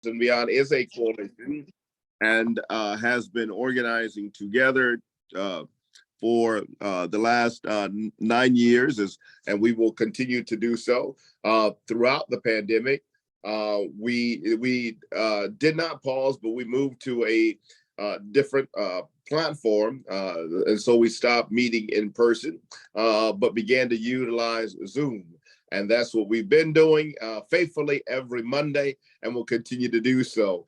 and Beyond is a coalition and has been organizing together for the last 9 years, and we will continue to do so throughout the pandemic. We did not pause, but we moved to a different platform, and so we stopped meeting in person, but began to utilize Zoom. And that's what we've been doing faithfully every Monday, and will continue to do so.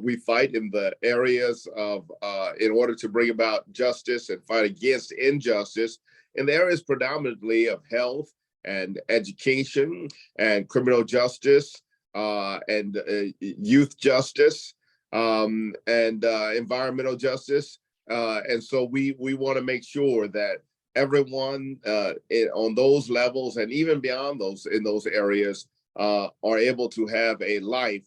We fight in the areas of, in order to bring about justice and fight against injustice, in the areas predominantly of health and education and criminal justice and youth justice and environmental justice. And so we want to make sure that everyone on those levels and even beyond those in those areas are able to have a life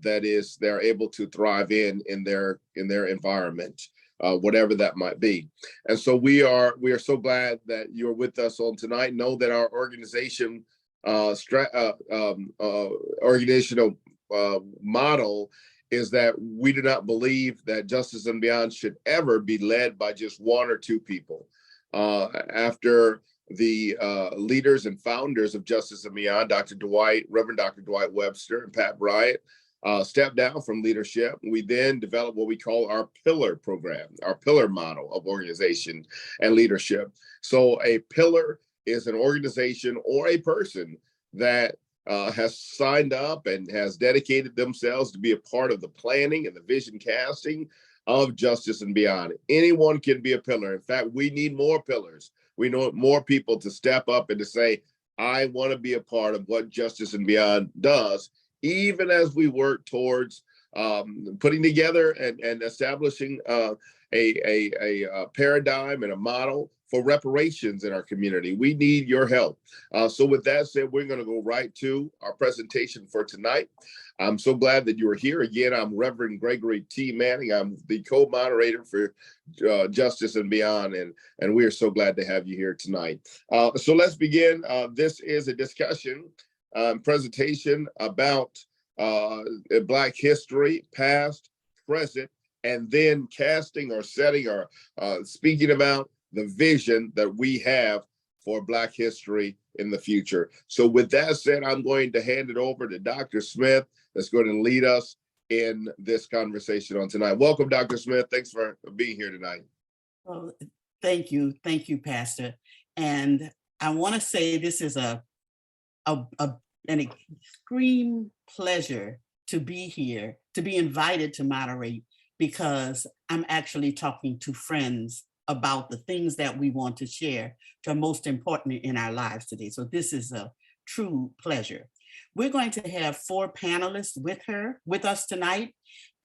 that is they're able to thrive in their environment, whatever that might be. And so we are so glad that you're with us on tonight. Know that our organizational model is that we do not believe that Justice and Beyond should ever be led by just one or two people. After the leaders and founders of Justice and Beyond, Reverend Dr. Dwight Webster and Pat Bryant, stepped down from leadership, we then developed what we call our pillar program, our pillar model of organization and leadership. So a pillar is an organization or a person that has signed up and has dedicated themselves to be a part of the planning and the vision casting of Justice and Beyond. Anyone can be a pillar. In fact, we need more pillars. We need more people to step up and to say, I want to be a part of what Justice and Beyond does, even as we work towards putting together and establishing a paradigm and a model for reparations in our community. We need your help. So with that said, we're going to go right to our presentation for tonight. I'm so glad that you are here. Again, I'm Reverend Gregory T. Manning. I'm the co-moderator for Justice and Beyond, and we are so glad to have you here tonight. So let's begin. This is a discussion, presentation about Black history, past, present, and then casting or setting or speaking about the vision that we have for Black history in the future. So with that said, I'm going to hand it over to Dr. Smith that's going to lead us in this conversation on tonight. Welcome, Dr. Smith. Thanks for being here tonight. Well, thank you, Pastor. And I want to say this is an extreme pleasure to be here, to be invited to moderate, because I'm actually talking to friends about the things that we want to share that are most important in our lives today. So this is a true pleasure. We're going to have 4 panelists with us tonight.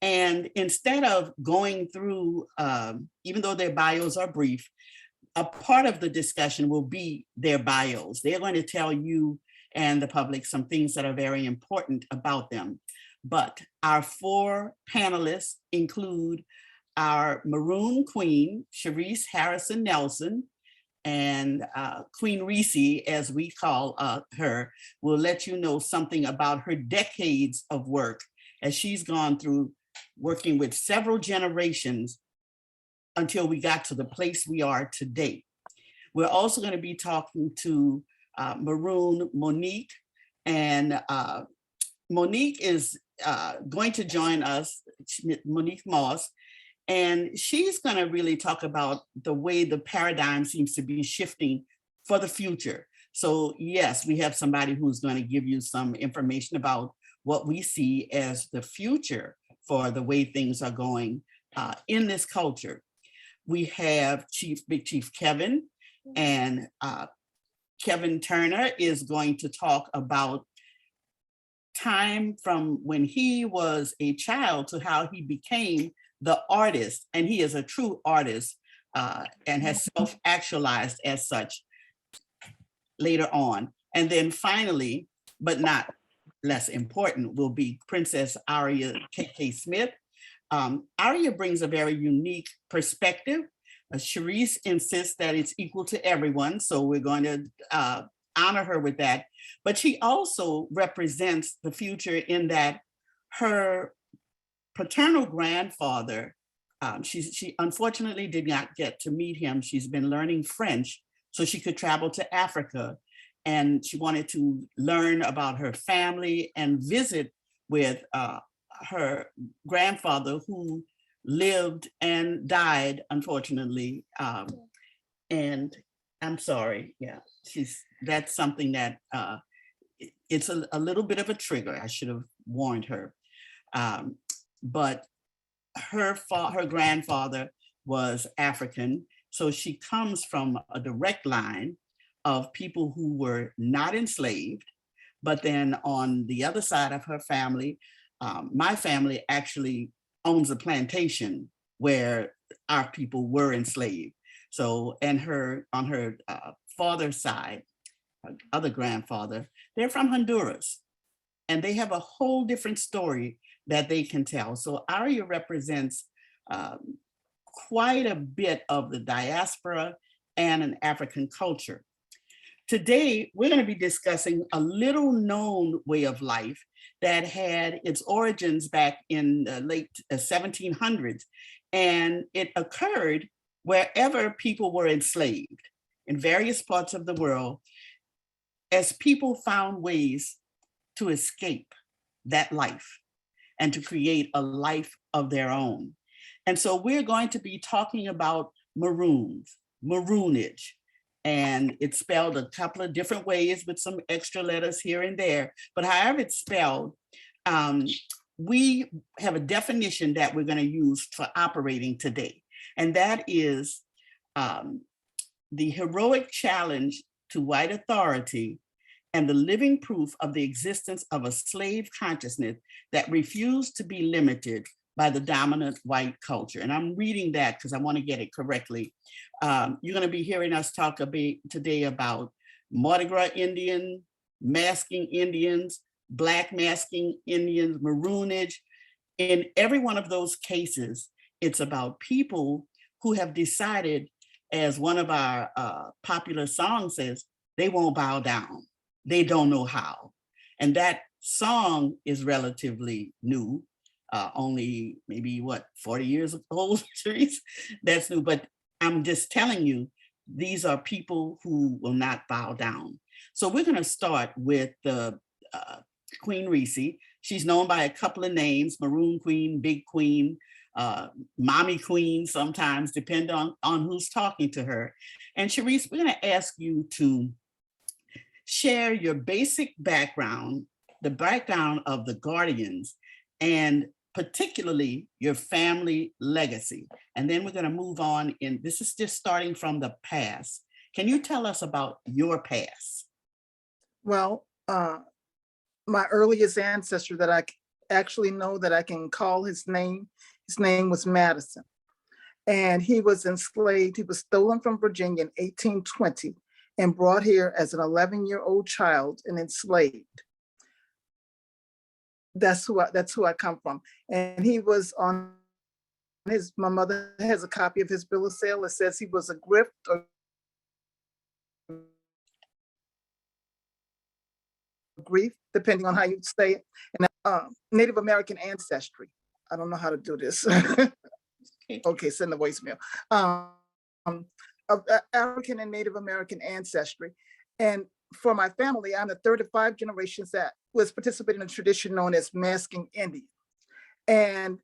And instead of going through, even though their bios are brief, a part of the discussion will be their bios. They're going to tell you and the public some things that are very important about them. But our 4 panelists include our Maroon Queen, Cherice Harrison Nelson, and Queen Reese, as we call her, will let you know something about her decades of work as she's gone through working with several generations until we got to the place we are today. We're also going to be talking to Maroon Monique, and Monique is going to join us, Monique Moss, and she's going to really talk about the way the paradigm seems to be shifting for the future. So yes, we have somebody who's going to give you some information about what we see as the future for the way things are going in this culture. We have Big Chief Kevin, and Kevin Turner is going to talk about time from when he was a child to how he became the artist, and he is a true artist and has self-actualized as such later on. And then finally, but not less important, will be Princess Ariya K.K. Smith. Ariya brings a very unique perspective. Cherice insists that it's equal to everyone, so we're going to honor her with that. But she also represents the future in that Her paternal grandfather, she unfortunately did not get to meet him. She's been learning French so she could travel to Africa. And she wanted to learn about her family and visit with her grandfather, who lived and died, unfortunately. And I'm sorry, yeah, that's something that it's a little bit of a trigger. I should have warned her. But her grandfather was African, so she comes from a direct line of people who were not enslaved. But then on the other side of her family, my family actually owns a plantation where our people were enslaved. So, and on her father's side, her other grandfather, they're from Honduras, and they have a whole different story that they can tell. So Ariya represents quite a bit of the diaspora and an African culture. Today, we're going to be discussing a little known way of life that had its origins back in the late 1700s, and it occurred wherever people were enslaved in various parts of the world, as people found ways to escape that life and to create a life of their own. And so we're going to be talking about maroons, maroonage, and it's spelled a couple of different ways with some extra letters here and there, but however it's spelled, we have a definition that we're going to use for operating today. And that is the heroic challenge to white authority and the living proof of the existence of a slave consciousness that refused to be limited by the dominant white culture. And I'm reading that because I want to get it correctly. You're going to be hearing us talk today about Mardi Gras Indian, masking Indians, Black masking Indians, maroonage. In every one of those cases, it's about people who have decided, as one of our popular songs says, they won't bow down. They don't know how. And that song is relatively new, only maybe 40 years old, Cherice? That's new, but I'm just telling you, these are people who will not bow down. So we're gonna start with the Queen Reese. She's known by a couple of names: Maroon Queen, Big Queen, Mommy Queen, sometimes, depending on who's talking to her. And Cherice, we're gonna ask you to share your basic background, the background of the Guardians, and particularly your family legacy. And then we're going to move on in, this is just starting from the past. Can you tell us about your past? Well, my earliest ancestor that I actually know that I can call his name was Madison. And he was enslaved. He was stolen from Virginia in 1820 and brought here as an 11-year-old child and enslaved. That's who I come from. And he was on my mother has a copy of his bill of sale. It says he was a grift or grief, depending on how you say it. And Native American ancestry. I don't know how to do this. Okay, send the voicemail. Of African and Native American ancestry. And for my family, I'm the third of 5 generations that was participating in a tradition known as masking Indian. And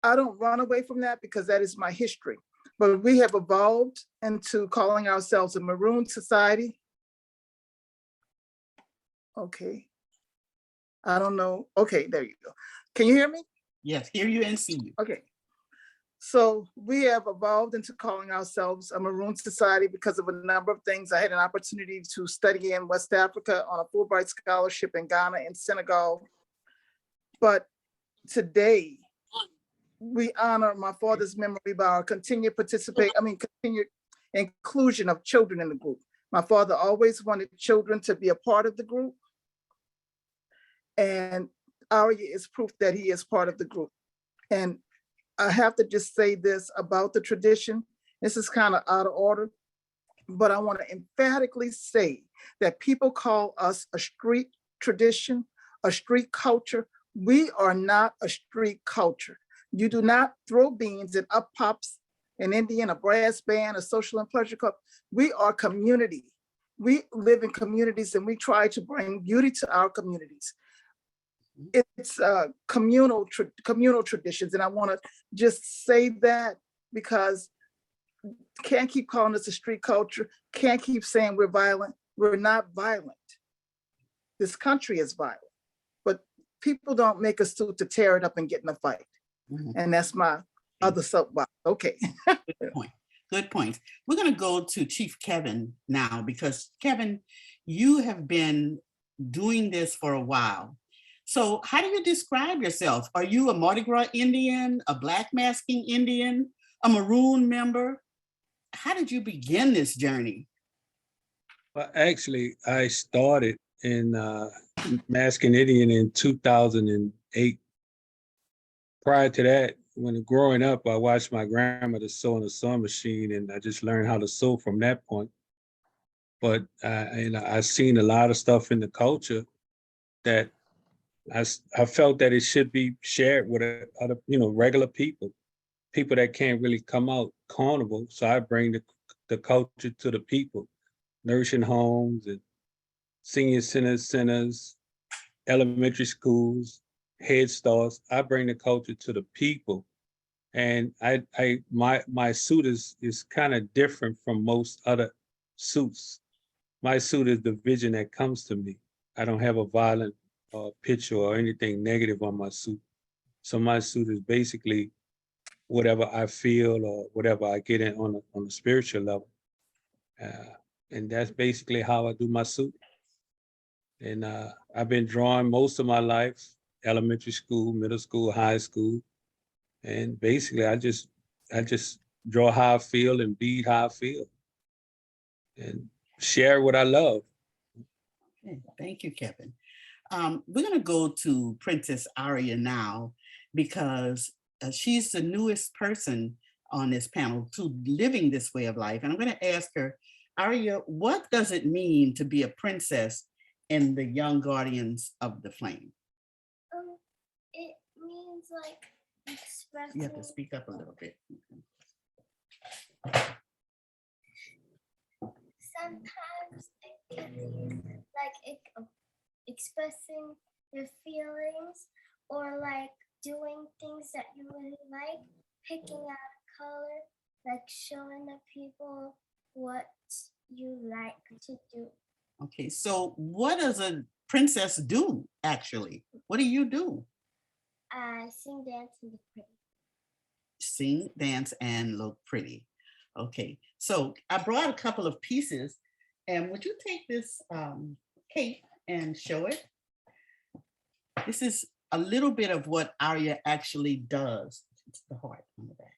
I don't run away from that because that is my history. But we have evolved into calling ourselves a Maroon society. Okay. I don't know. Okay, there you go. Can you hear me? Yes, hear you and see you. Okay. So we have evolved into calling ourselves a Maroon society because of a number of things. I had an opportunity to study in West Africa on a Fulbright scholarship in Ghana and Senegal. But today, we honor my father's memory by our continued inclusion of children in the group. My father always wanted children to be a part of the group. And Ariya is proof that he is part of the group. And I have to just say this about the tradition. This is kind of out of order, but I want to emphatically say that people call us a street tradition, a street culture, We are not a street culture. You do not throw beans and up pops an Indian, a brass band, a social and pleasure club. We are community. We live in communities and we try to bring beauty to our communities. It's communal traditions. And I want to just say that because can't keep calling us a street culture, can't keep saying we're violent. We're not violent. This country is violent, but people don't make a suit to tear it up and get in a fight. And that's my other soapbox. Okay. Good point. Good point. We're going to go to Chief Kevin now, because Kevin, you have been doing this for a while. So how do you describe yourself? Are you a Mardi Gras Indian, a Black masking Indian, a Maroon member? How did you begin this journey? Well, actually, I started in masking Indian in 2008. Prior to that, when growing up, I watched my grandmother sew on a sewing machine, and I just learned how to sew from that point. But I seen a lot of stuff in the culture that I felt that it should be shared with other, regular people that can't really come out carnival. So I bring the culture to the people, nursing homes and senior centers, elementary schools, Head Starts. I bring the culture to the people. And my suit is kind of different from most other suits. My suit is the vision that comes to me. I don't have a violent picture or anything negative on my suit. So my suit is basically whatever I feel or whatever I get in on a spiritual level. And that's basically how I do my suit. And I've been drawing most of my life, elementary school, middle school, high school. And basically I just draw how I feel and be how I feel and share what I love. Okay, thank you, Kevin. We're going to go to Princess Ariya now, because she's the newest person on this panel to living this way of life. And I'm going to ask her, Ariya, what does it mean to be a princess in the Young Guardians of the Flame? It means like expressing. You have to speak up a little bit. Sometimes it can be like expressing your feelings, or like doing things that you really like, picking out a color, like showing the people what you like to do. Okay, so what does a princess do, actually? What do you do? Sing, dance, and look pretty. Sing, dance, and look pretty. Okay, so I brought a couple of pieces, and would you take this cape and show it? This is a little bit of what Ariya actually does. It's the heart on the back.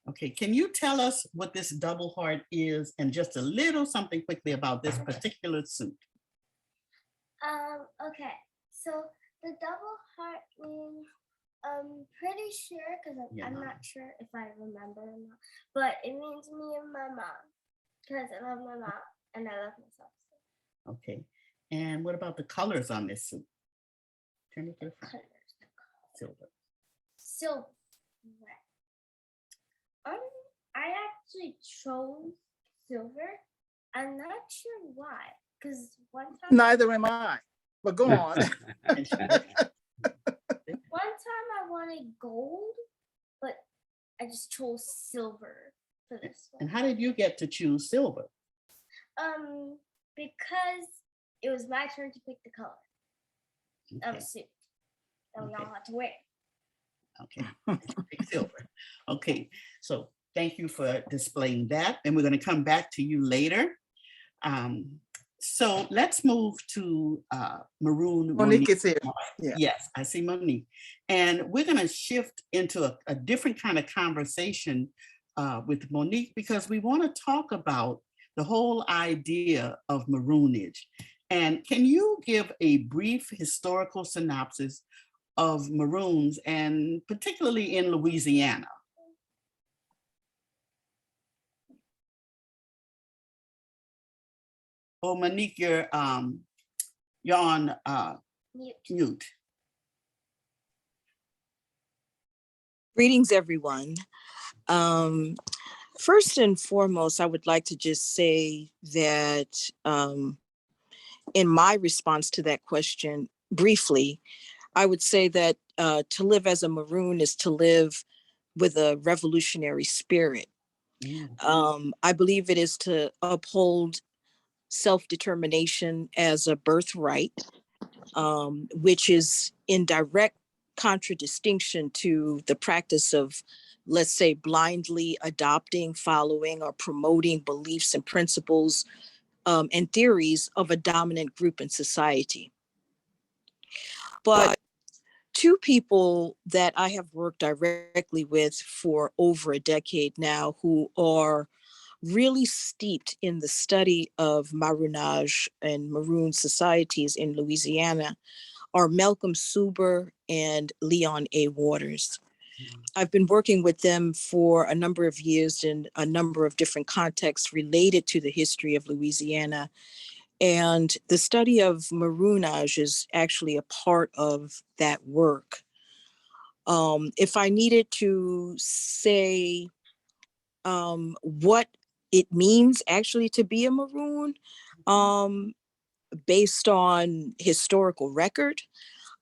Okay, can you tell us what this double heart is, and just a little something quickly about this particular suit? Okay, so the double heart means, pretty sure, because I'm not sure if I remember or not, but it means me and my mom, because I love my mom and I love myself. Okay, and what about the colors on this suit? Turn it to the front. Silver. Silver. I actually chose silver. I'm not sure why, because one time. Neither am I, but go on. One time I wanted gold, but I just chose silver for this one. And how did you get to choose silver? Because it was my turn to pick the color of a suit that we all had to wear. Okay, pick silver. Okay, so thank you for displaying that, and we're going to come back to you later. So let's move to Maroon. Monique is here. Yeah. Yes, I see Monique. And we're going to shift into a different kind of conversation with Monique, because we want to talk about the whole idea of Maroonage. And can you give a brief historical synopsis of Maroons, and particularly in Louisiana? Oh, Monique, you're on Mute. Mute. Greetings, everyone. First and foremost, I would like to just say that in my response to that question, briefly, I would say that to live as a Maroon is to live with a revolutionary spirit. I believe it is to uphold self-determination as a birthright, which is in direct contradistinction to the practice of, let's say, blindly adopting, following, or promoting beliefs and principles and theories of a dominant group in society. But two people that I have worked directly with for over a decade now, who are really steeped in the study of Maroonage and Maroon societies in Louisiana, are Malcolm Suber and Leon A. Waters. I've been working with them for a number of years in a number of different contexts related to the history of Louisiana. And the study of Maroonage is actually a part of that work. If I needed to say what it means actually to be a Maroon, based on historical record,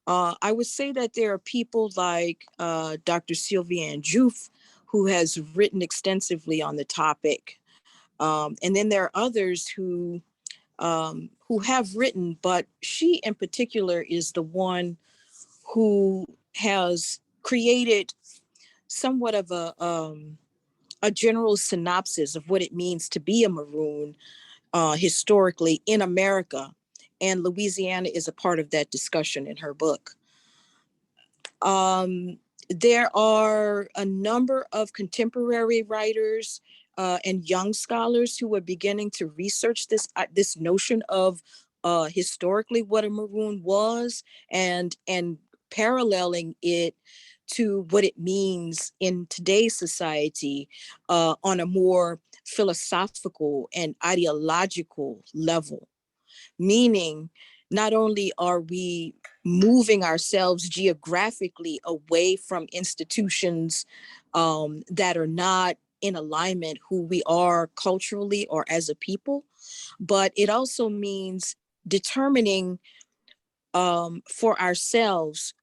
I would say that there are people like Dr. Sylviane Diouf, who has written extensively on the topic. And then there are others who have written, but she in particular is the one who has created somewhat of a general synopsis of what it means to be a Maroon historically in America. And Louisiana is a part of that discussion in her book. There are a number of contemporary writers and young scholars who are beginning to research this notion of historically what a Maroon was, and paralleling it to what it means in today's society on a more philosophical and ideological level. Meaning, not only are we moving ourselves geographically away from institutions that are not in alignment who we are culturally or as a people, but it also means determining for ourselves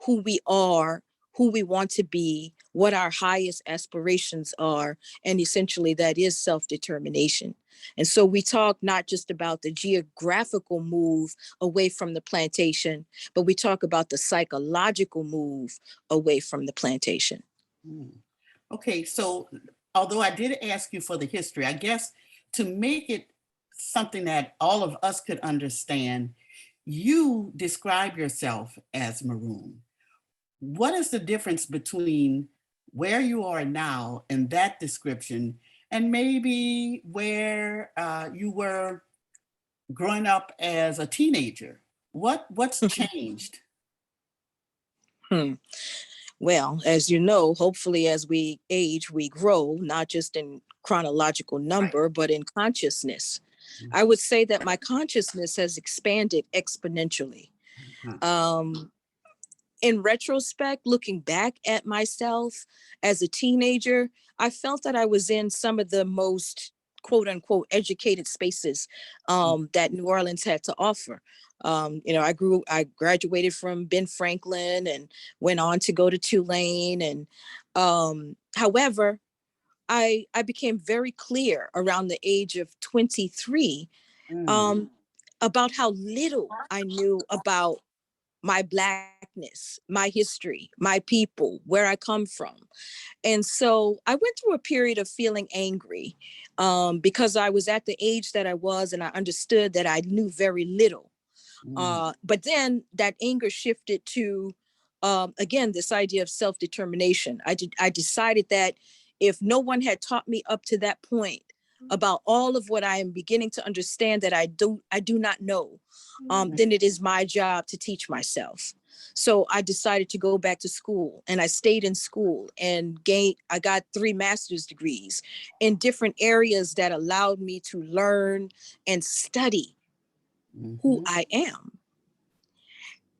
who we are, who we want to be, what our highest aspirations are, and essentially that is self-determination. And so we talk not just about the geographical move away from the plantation, but we talk about the psychological move away from the plantation. Okay, so although I did ask you for the history, I guess to make it something that all of us could understand, you describe yourself as Maroon. What is the difference between where you are now and that description, and maybe where you were growing up as a teenager? What's changed? Well, as you know, hopefully as we age, we grow, not just in chronological number, but in consciousness. I would say that my consciousness has expanded exponentially. In retrospect, looking back at myself as a teenager, I felt that I was in some of the most quote unquote educated spaces that New Orleans had to offer. I graduated from Ben Franklin and went on to go to Tulane. And however, I became very clear around the age of 23 about how little I knew about my Blackness, my history, my people, where I come from. And so I went through a period of feeling angry because I was at the age that I was and I understood that I knew very little. But then that anger shifted to, again, this idea of self-determination. I decided that if no one had taught me up to that point about all of what I am beginning to understand that I do not know, then it is my job to teach myself. So I decided to go back to school, and I stayed in school and I got 3 master's degrees in different areas that allowed me to learn and study who I am.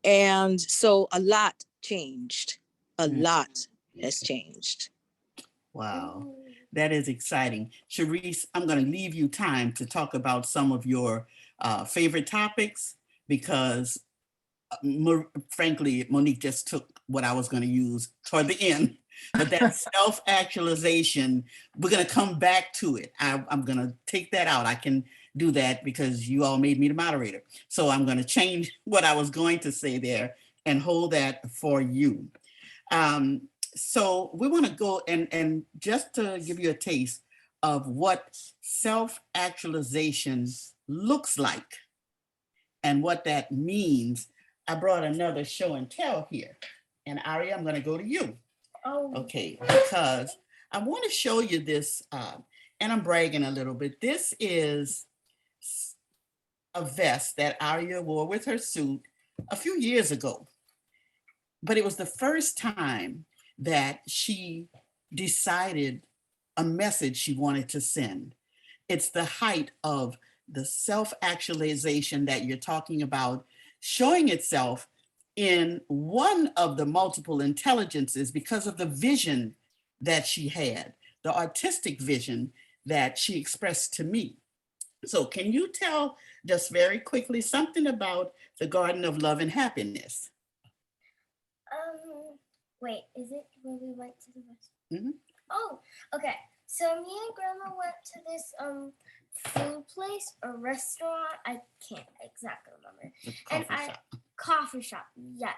And so a lot changed. A Mm. lot has changed. Wow, Ooh. that is exciting. Cherice, I'm going to leave you time to talk about some of your favorite topics because frankly, Monique just took what I was going to use toward the end. But that self-actualization, we're going to come back to it. I'm going to take that out. I can do that because you all made me the moderator. So I'm going to change what I was going to say there and hold that for you. So we want to go and just to give you a taste of what self-actualization looks like and what that means. I brought another show and tell here. And Ariya, I'm going to go to you. Oh. Okay, because I want to show you this, and I'm bragging a little bit. This is a vest that Ariya wore with her suit a few years ago. But it was the first time that she decided a message she wanted to send. It's the height of the self-actualization that you're talking about showing itself in one of the multiple intelligences because of the vision that she had, the artistic vision that she expressed to me. So can you tell just very quickly something about the Garden of Love and Happiness? Wait, is it where we went to the restaurant? Mhm. Oh, okay. So me and Grandma went to this food place or restaurant. I can't exactly remember. The coffee shop. Coffee shop, yes.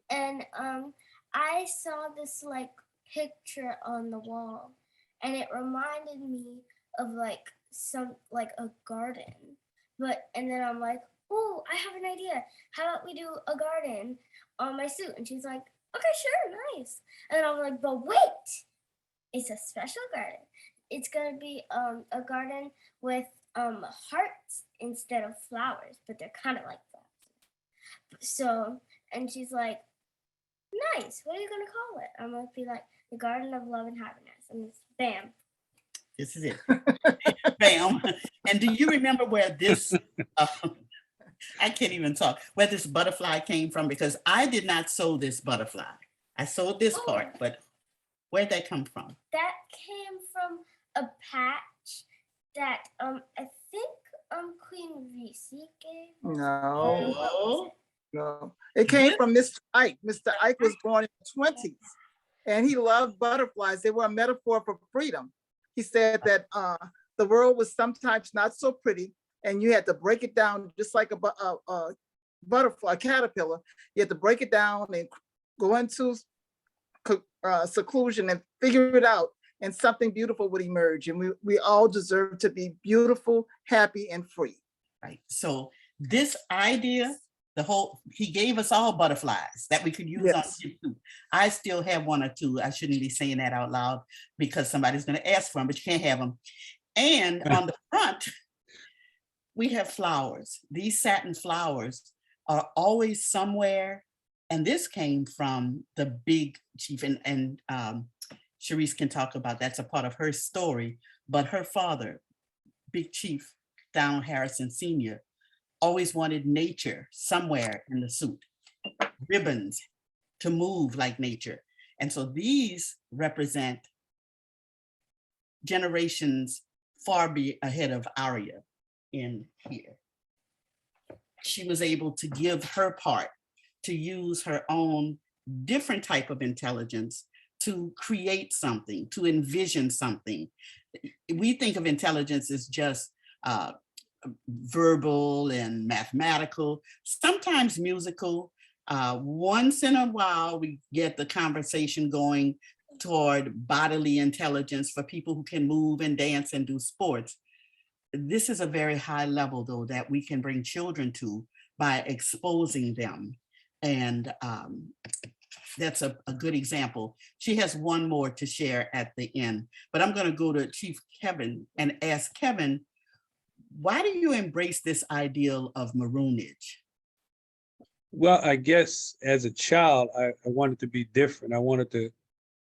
And I saw this like picture on the wall, and it reminded me of like a garden. And then I'm like, oh, I have an idea. How about we do a garden on my suit? And she's like, okay, sure, nice. And then I'm like, but wait, it's a special garden. It's gonna be a garden with hearts instead of flowers, but they're kind of like flowers. So, and she's like, nice. What are you gonna call it? I'm gonna be like the Garden of Love and Happiness, and it's bam. This is it. Bam. And do you remember where this, I can't even talk, where this butterfly came from? Because I did not sew this butterfly. I sewed this part, but where'd that come from? That came from a patch that I think Queen Reese gave. No, Oh, no. It came from Mr. Ike. Mr. Ike was born in the 20s and he loved butterflies. They were a metaphor for freedom. He said that the world was sometimes not so pretty and you had to break it down just like a butterfly, a caterpillar. You had to break it down and go into seclusion and figure it out, and something beautiful would emerge. And we all deserve to be beautiful, happy, and free. right. So this idea, he gave us all butterflies that we could use on Yes. YouTube. I still have one or two. I shouldn't be saying that out loud because somebody's going to ask for them, but you can't have them. And on the front, we have flowers. These satin flowers are always somewhere. And this came from the big chief, and Cherice can talk about that's a part of her story. But her father, Big Chief Donald Harrison Sr., always wanted nature somewhere in the suit, ribbons to move like nature. And so these represent generations far ahead of Ariya in here. She was able to give her part, to use her own different type of intelligence to create something, to envision something. We think of intelligence as just verbal and mathematical, sometimes musical. Once in a while, we get the conversation going toward bodily intelligence for people who can move and dance and do sports. This is a very high level, though, that we can bring children to by exposing them. And that's a good example. She has one more to share at the end, but I'm going to go to Chief Kevin and ask Kevin, why do you embrace this ideal of maroonage? Well, I guess as a child, I wanted to be different. I wanted to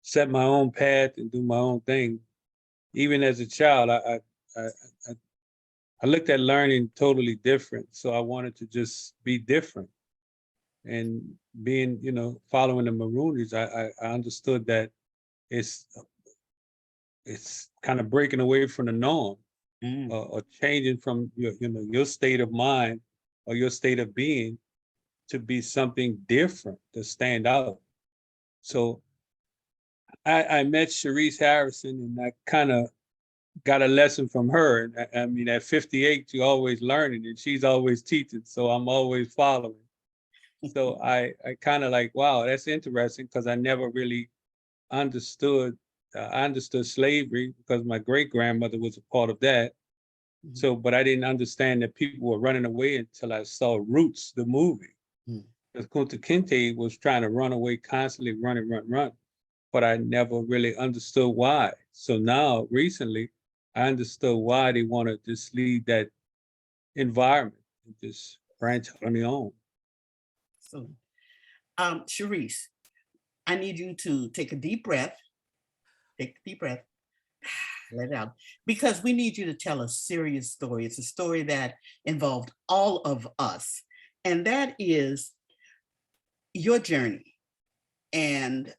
set my own path and do my own thing. Even as a child, I looked at learning totally different. So I wanted to just be different. And being, following the Maroonies, I understood that it's kind of breaking away from the norm, or changing from your state of mind or your state of being to be something different, to stand out. So I met Cherice Harrison, and I kind of got a lesson from her. And I mean, at 58, you're always learning, and she's always teaching. So I'm always following. So I kind of like, wow, that's interesting, because I never really understood. I understood slavery because my great grandmother was a part of that. So, but I didn't understand that people were running away until I saw Roots, the movie. Because Kunta Kinte was trying to run away, constantly run. But I never really understood why. So now, recently, I understood why they want to just leave that environment and just branch out on their own. So, Cherice, I need you to take a deep breath. Take a deep breath. Let it out. Because we need you to tell a serious story. It's a story that involved all of us. And that is your journey. And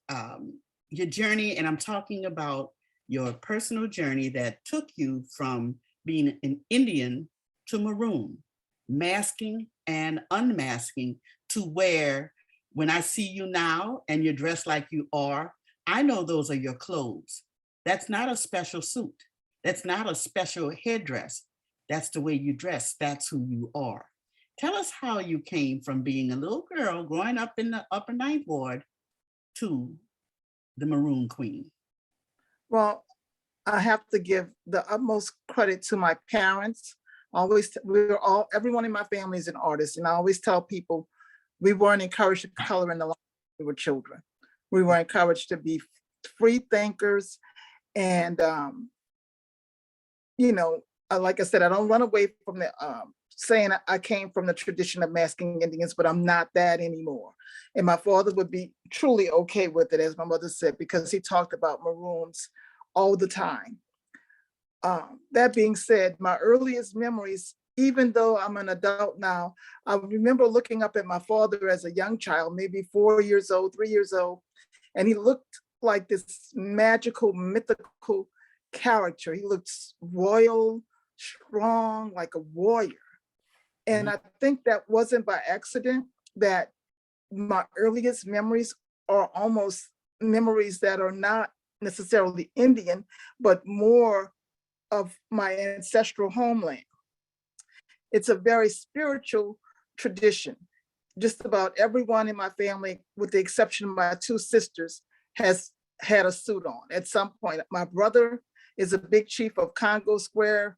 your journey, and I'm talking about your personal journey that took you from being an Indian to Maroon, masking and unmasking, to where when I see you now and you're dressed like you are, I know those are your clothes. That's not a special suit. That's not a special headdress. That's the way you dress. That's who you are. Tell us how you came from being a little girl growing up in the upper ninth ward to the Maroon Queen. Well, I have to give the utmost credit to my parents. Everyone in my family is an artist. And I always tell people, we weren't encouraged to color in the line when we were children. We were encouraged to be free thinkers. And, like I said, I don't run away from the saying I came from the tradition of masking Indians, but I'm not that anymore. And my father would be truly okay with it, as my mother said, because he talked about Maroons all the time. That being said, my earliest memories, even though I'm an adult now, I remember looking up at my father as a young child, maybe 4 years old, 3 years old, and he looked like this magical, mythical character. He looked royal, strong, like a warrior. And I think that wasn't by accident, that my earliest memories are almost memories that are not necessarily Indian, but more of my ancestral homeland. It's a very spiritual tradition. Just about everyone in my family, with the exception of my two sisters, has had a suit on at some point. My brother is a big chief of Congo Square,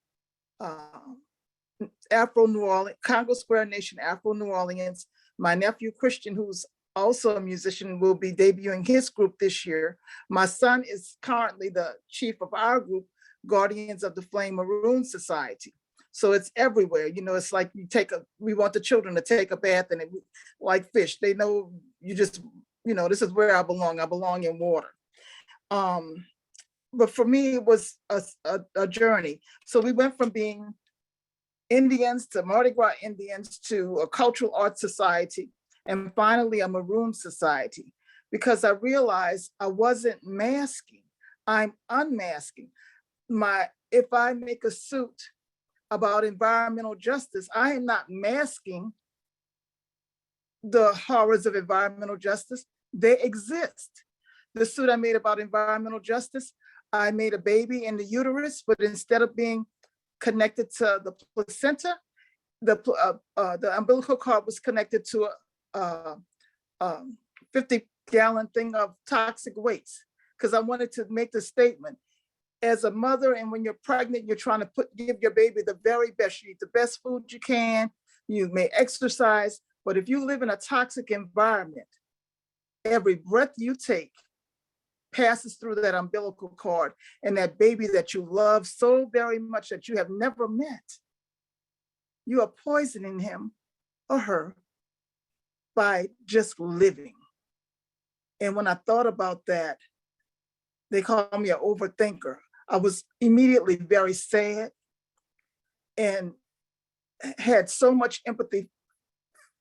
Afro New Orleans, Congo Square Nation, Afro New Orleans. My nephew Christian, who's also a musician, will be debuting his group this year. My son is currently the chief of our group, Guardians of the Flame Maroon Society. So it's everywhere. It's like we want the children to take a bath, and like fish, they know you just, this is where I belong. I belong in water. But for me, it was a journey. So we went from being Indians to Mardi Gras Indians to a cultural arts society, and finally a Maroon society, because I realized I wasn't masking, I'm unmasking. If I make a suit about environmental justice, I am not masking the horrors of environmental justice. They exist. The suit I made about environmental justice, I made a baby in the uterus, but instead of being connected to the placenta, the umbilical cord was connected to a 50-gallon thing of toxic waste, because I wanted to make the statement, as a mother, and when you're pregnant, you're trying to give your baby the very best. You eat the best food you can, you may exercise, but if you live in a toxic environment, every breath you take passes through that umbilical cord, and that baby that you love so very much that you have never met, you are poisoning him or her by just living. And when I thought about that, they call me an overthinker. I was immediately very sad and had so much empathy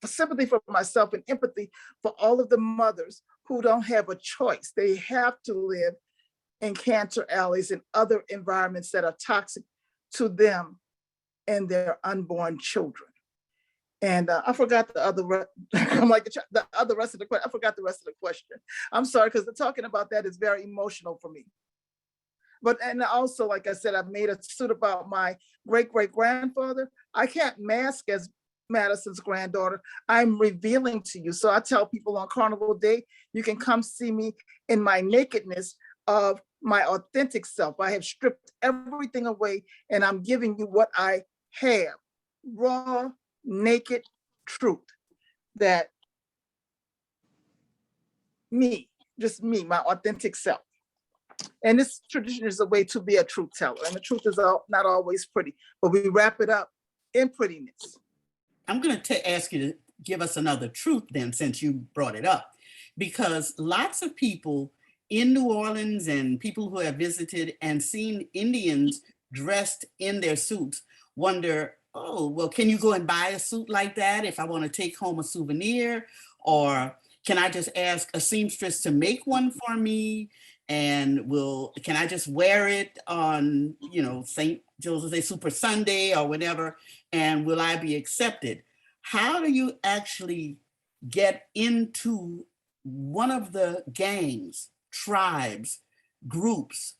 sympathy for myself and empathy for all of the mothers who don't have a choice. They have to live in cancer alleys and other environments that are toxic to them and their unborn children. And I forgot the other, I'm like the other rest of the question. I forgot the rest of the question. I'm sorry, because talking about that is very emotional for me. But, and also, like I said, I've made a suit about my great-great-grandfather. I can't mask as Madison's granddaughter. I'm revealing to you. So I tell people on Carnival Day, you can come see me in my nakedness of my authentic self. I have stripped everything away and I'm giving you what I have, raw, naked truth that me, just me, my authentic self. And this tradition is a way to be a truth teller. And the truth is not always pretty, but we wrap it up in prettiness. I'm going to ask you to give us another truth then, since you brought it up, because lots of people in New Orleans and people who have visited and seen Indians dressed in their suits wonder, oh, well, can you go and buy a suit like that if I want to take home a souvenir? Or can I just ask a seamstress to make one for me? And can I just wear it on, St. Joseph's Super Sunday or whatever, and will I be accepted? How do you actually get into one of the gangs, tribes, groups?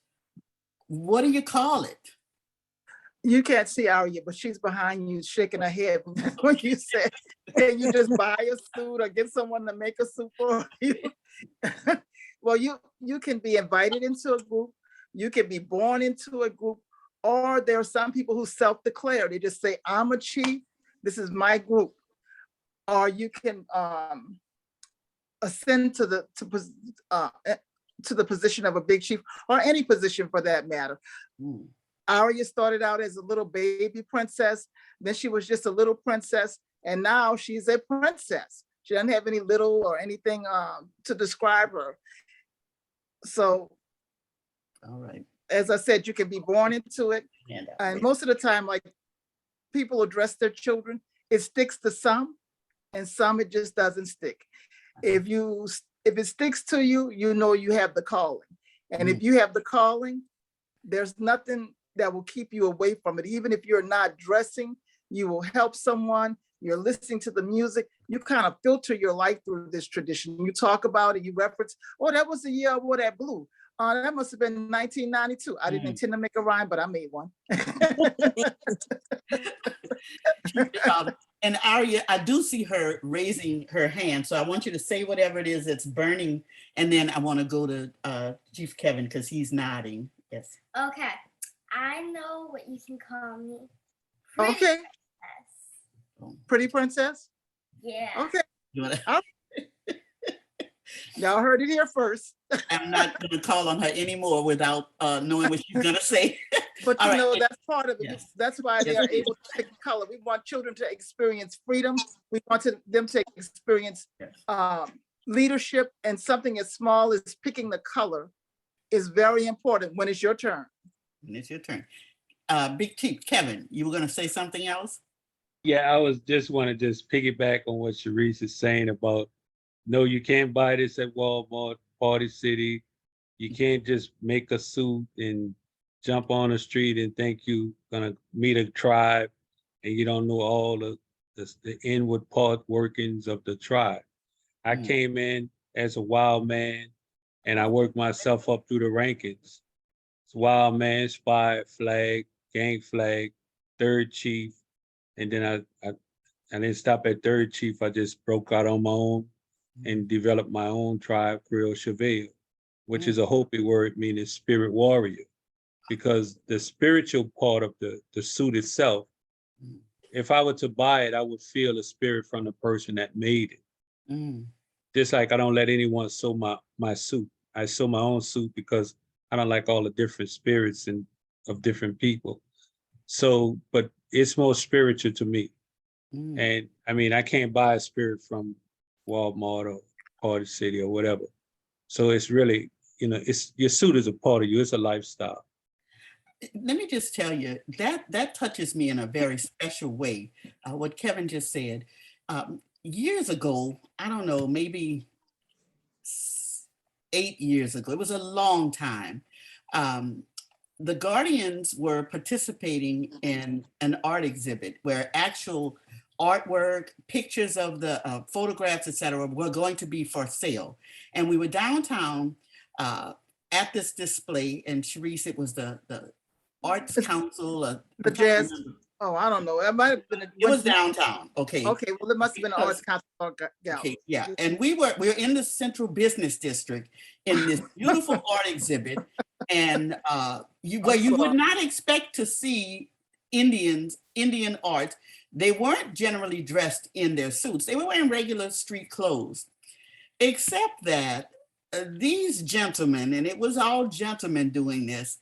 What do you call it? You can't see Ariya, but she's behind you shaking her head when you said, can you just buy a suit or get someone to make a suit for you? Well, you can be invited into a group, you can be born into a group, or there are some people who self-declare. They just say, I'm a chief, this is my group. Or you can ascend to the position of a big chief, or any position for that matter. Ariya started out as a little baby princess, then she was just a little princess, and now she's a princess. She doesn't have any little or anything to describe her. So, all right. As I said, you can be born into it. And most of the time, like, people address their children, it sticks to some, and some it just doesn't stick. If it sticks to you, you know you have the calling. And if you have the calling, there's nothing that will keep you away from it. Even if you're not dressing, you will help someone, you're listening to the music, you kind of filter your life through this tradition. You talk about it, you reference, oh, that was the year I wore that blue. That must have been 1992. I didn't intend to make a rhyme, but I made one. And Ariya, I do see her raising her hand. So I want you to say whatever it is that's burning. And then I want to go to Chief Kevin because he's nodding. Yes. Okay. I know what you can call me. Okay. Princess. Pretty princess? Yeah. Okay. Y'all heard it here first. I'm not going to call on her anymore without knowing what she's going to say. But you know, that's part of it. Yes. That's why they are able to take color. We want children to experience freedom. We want them to experience leadership, and something as small as picking the color is very important when it's your turn. When it's your turn. Big Chief, Kevin, you were going to say something else? Yeah, I was just want to just piggyback on what Cherice is saying about, no, you can't buy this at Walmart, Party City. You can't just make a suit and jump on the street and think you're gonna meet a tribe and you don't know all the inward part workings of the tribe. I came in as a wild man and I worked myself up through the rankings. It's wild man, spy, flag, gang flag, third chief. And then I didn't stop at third chief. I just broke out on my own and developed my own tribe, Creole Chevelle, which is a Hopi word meaning spirit warrior. Because the spiritual part of the suit itself, if I were to buy it, I would feel the spirit from the person that made it. Just like I don't let anyone sew my suit. I sew my own suit because I don't like all the different spirits of different people. So, but it's more spiritual to me. And I mean, I can't buy a spirit from Walmart or Party City or whatever. So it's really, it's your suit is a part of you. It's a lifestyle. Let me just tell you, that touches me in a very special way, what Kevin just said. years ago, I don't know, maybe 8 years ago, it was a long time. Um, the Guardians were participating in an art exhibit where actual artwork, pictures of the photographs, etc., were going to be for sale. And we were downtown at this display, and Cherice, it was the Arts Council. The jazz. Oh, I don't know. It might have been. It was downtown. Okay. Okay. Well, it must have been an Arts Council. Okay, yeah, and we're in the Central Business District in this beautiful art exhibit, and where you would not expect to see Indian art. They weren't generally dressed in their suits. They were wearing regular street clothes, except that these gentlemen, and it was all gentlemen doing this,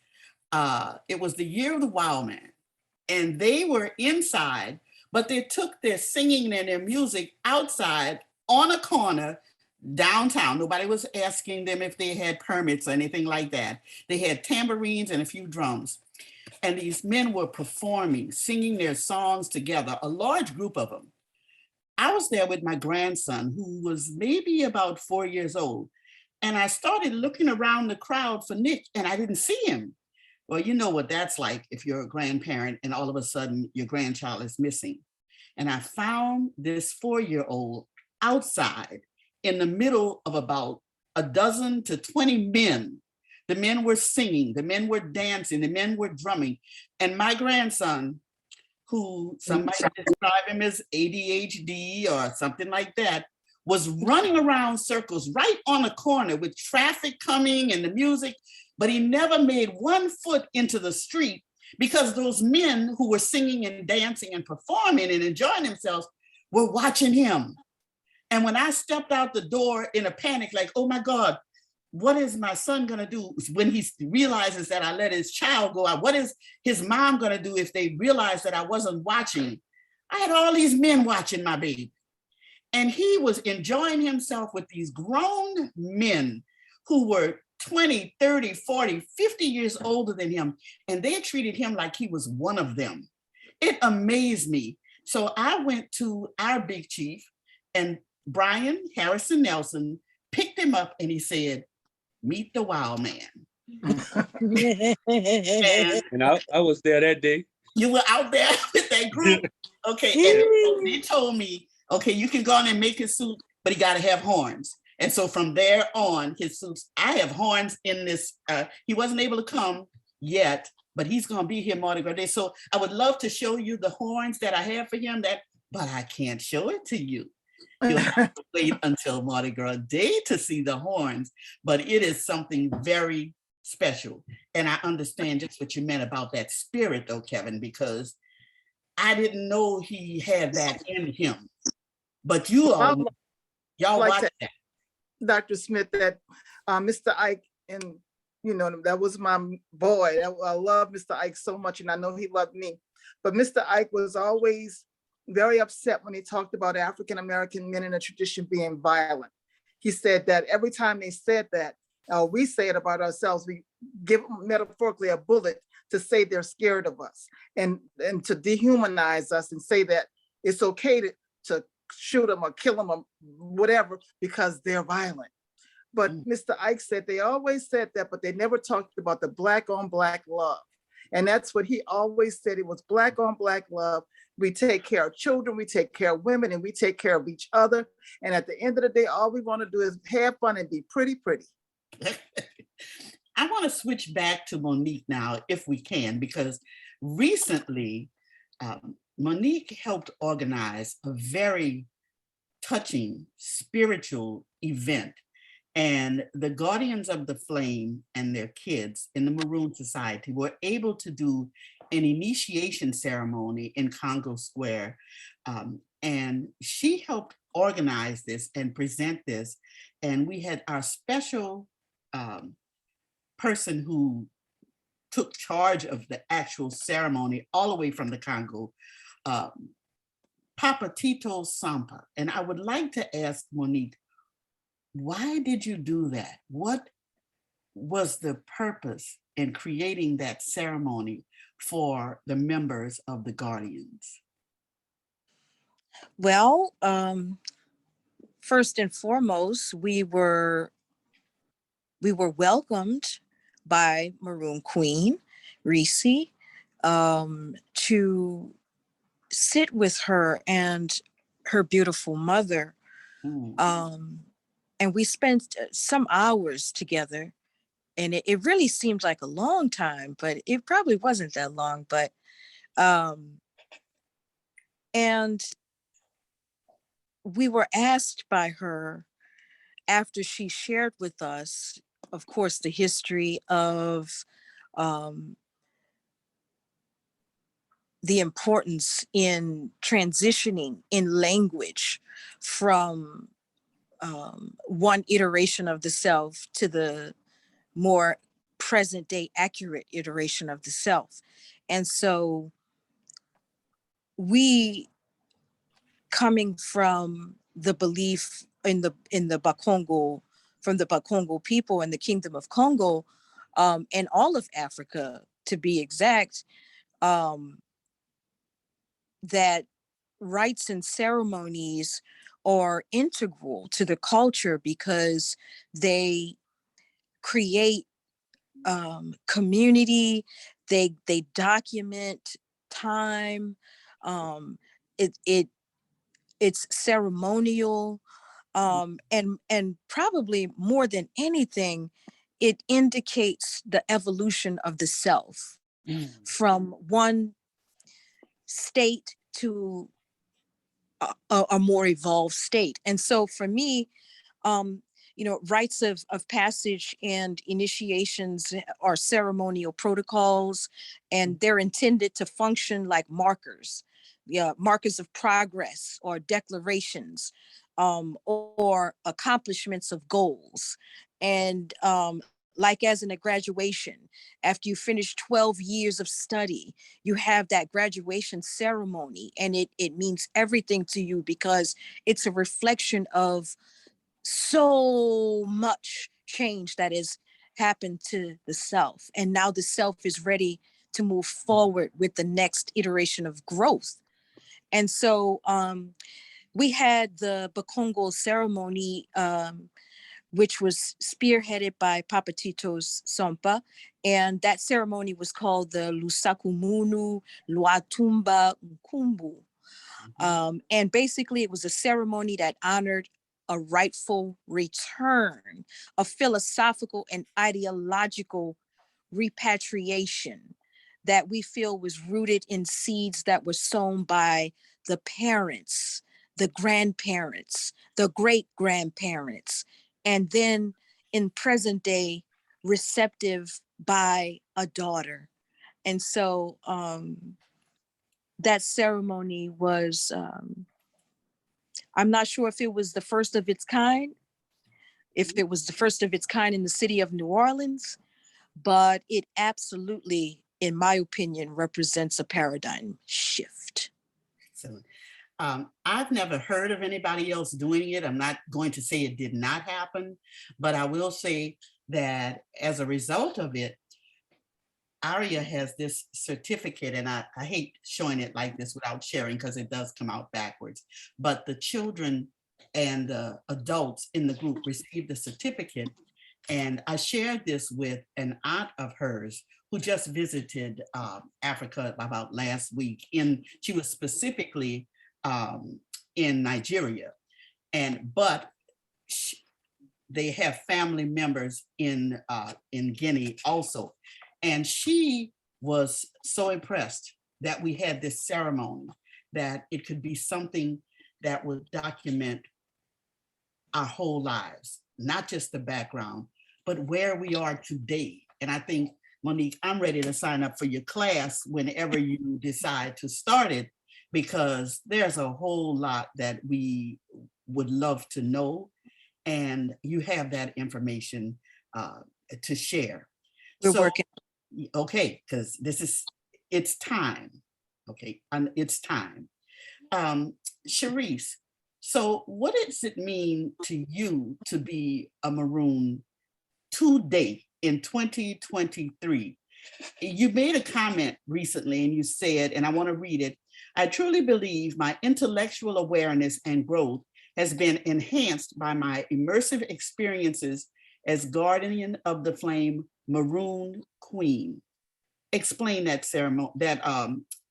it was the year of the wild man, and they were inside, but they took their singing and their music outside on a corner downtown. Nobody was asking them if they had permits or anything like that. They had tambourines and a few drums. And these men were performing, singing their songs together, a large group of them. I was there with my grandson, who was maybe about 4 years old. And I started looking around the crowd for Nick, and I didn't see him. Well, you know what that's like if you're a grandparent and all of a sudden your grandchild is missing. And I found this 4-year-old outside in the middle of about a dozen to 20 men. The men were singing, the men were dancing, the men were drumming. And my grandson, who somebody described him as ADHD or something like that, was running around circles right on the corner with traffic coming and the music, but he never made one foot into the street because those men who were singing and dancing and performing and enjoying themselves were watching him. And when I stepped out the door in a panic, like, oh my God, what is my son gonna do when he realizes that I let his child go out? What is his mom gonna do if they realize that I wasn't watching? I had all these men watching my baby. And he was enjoying himself with these grown men who were 20, 30, 40, 50 years older than him. And they treated him like he was one of them. It amazed me. So I went to our big chief, and Brian Harrison Nelson picked him up and he said, meet the wild man. And I was there that day. You were out there with that group. Okay, and they told me, okay, you can go on and make his suit, but he got to have horns. And so from there on, his suits, I have horns in this. He wasn't able to come yet, but he's going to be here Mardi Gras Day. So I would love to show you the horns that I have for him, but I can't show it to you. You'll have to wait until Mardi Gras Day to see the horns, but it is something very special. And I understand just what you meant about that spirit though, Kevin, because I didn't know he had that in him. But you all, y'all like watch that. Dr. Smith, that Mr. Ike, and you know, that was my boy. I love Mr. Ike so much, and I know he loved me. But Mr. Ike was always very upset when he talked about African-American men in a tradition being violent. He said that every time they said that, we say it about ourselves, we give them metaphorically a bullet to say they're scared of us and to dehumanize us and say that it's okay to shoot them or kill them or whatever because they're violent. But Mr. Ike said they always said that, but they never talked about the Black on Black love. And that's what he always said. It was Black on Black love. We take care of children, we take care of women, and we take care of each other. And at the end of the day, all we want to do is have fun and be pretty. I want to switch back to Monique now, if we can, because recently, Monique helped organize a very touching spiritual event. And the Guardians of the Flame and their kids in the Maroon Society were able to do an initiation ceremony in Congo Square. And she helped organize this and present this. And we had our special person who took charge of the actual ceremony all the way from the Congo, Papa Tito Sampa. And I would like to ask Monique, why did you do that? What was the purpose in creating that ceremony for the members of the Guardians? Well, first and foremost, we were welcomed by Maroon Queen, Reese, to sit with her and her beautiful mother. And we spent some hours together, and it really seemed like a long time, but it probably wasn't that long. But and we were asked by her, after she shared with us, of course, the history of the importance in transitioning in language from one iteration of the self to the more present day accurate iteration of the self. And so we, coming from the belief in the Bakongo, from the Bakongo people in the Kingdom of Congo, and all of Africa to be exact, that rites and ceremonies are integral to the culture because they create community, they document time, it's ceremonial, and probably more than anything, it indicates the evolution of the self from one state to a more evolved state. And so for me, rites of passage and initiations are ceremonial protocols, and they're intended to function like markers, markers of progress or declarations, or accomplishments of goals. And like as in a graduation, after you finish 12 years of study, you have that graduation ceremony, and it means everything to you because it's a reflection of so much change that has happened to the self. And now the self is ready to move forward with the next iteration of growth. And so we had the Bakongo ceremony, which was spearheaded by Papa Tito's Sompa. And that ceremony was called the Lusakumunu Luatumba Nkumbu. And basically it was a ceremony that honored a rightful return, a philosophical and ideological repatriation that we feel was rooted in seeds that were sown by the parents, the grandparents, the great grandparents, and then in present day receptive by a daughter. And so that ceremony was, I'm not sure if it was the first of its kind, if it was the first of its kind in the city of New Orleans, but it absolutely, in my opinion, represents a paradigm shift. Excellent. I've never heard of anybody else doing it. I'm not going to say it did not happen, but I will say that as a result of it, Ariya has this certificate, and I hate showing it like this without sharing because it does come out backwards, but the children and the adults in the group received the certificate. And I shared this with an aunt of hers who just visited Africa about last week. She was specifically in Nigeria, but they have family members in Guinea also. And she was so impressed that we had this ceremony, that it could be something that would document our whole lives, not just the background, but where we are today. And I think, Monique, I'm ready to sign up for your class whenever you decide to start it, because there's a whole lot that we would love to know, and you have that information to share. We're working. Okay, because it's time. Okay, and it's time. Cherice, so what does it mean to you to be a Maroon today in 2023? You made a comment recently and you said, and I want to read it, I truly believe my intellectual awareness and growth has been enhanced by my immersive experiences as guardian of the flame, Maroon Queen. Explain that ceremony, that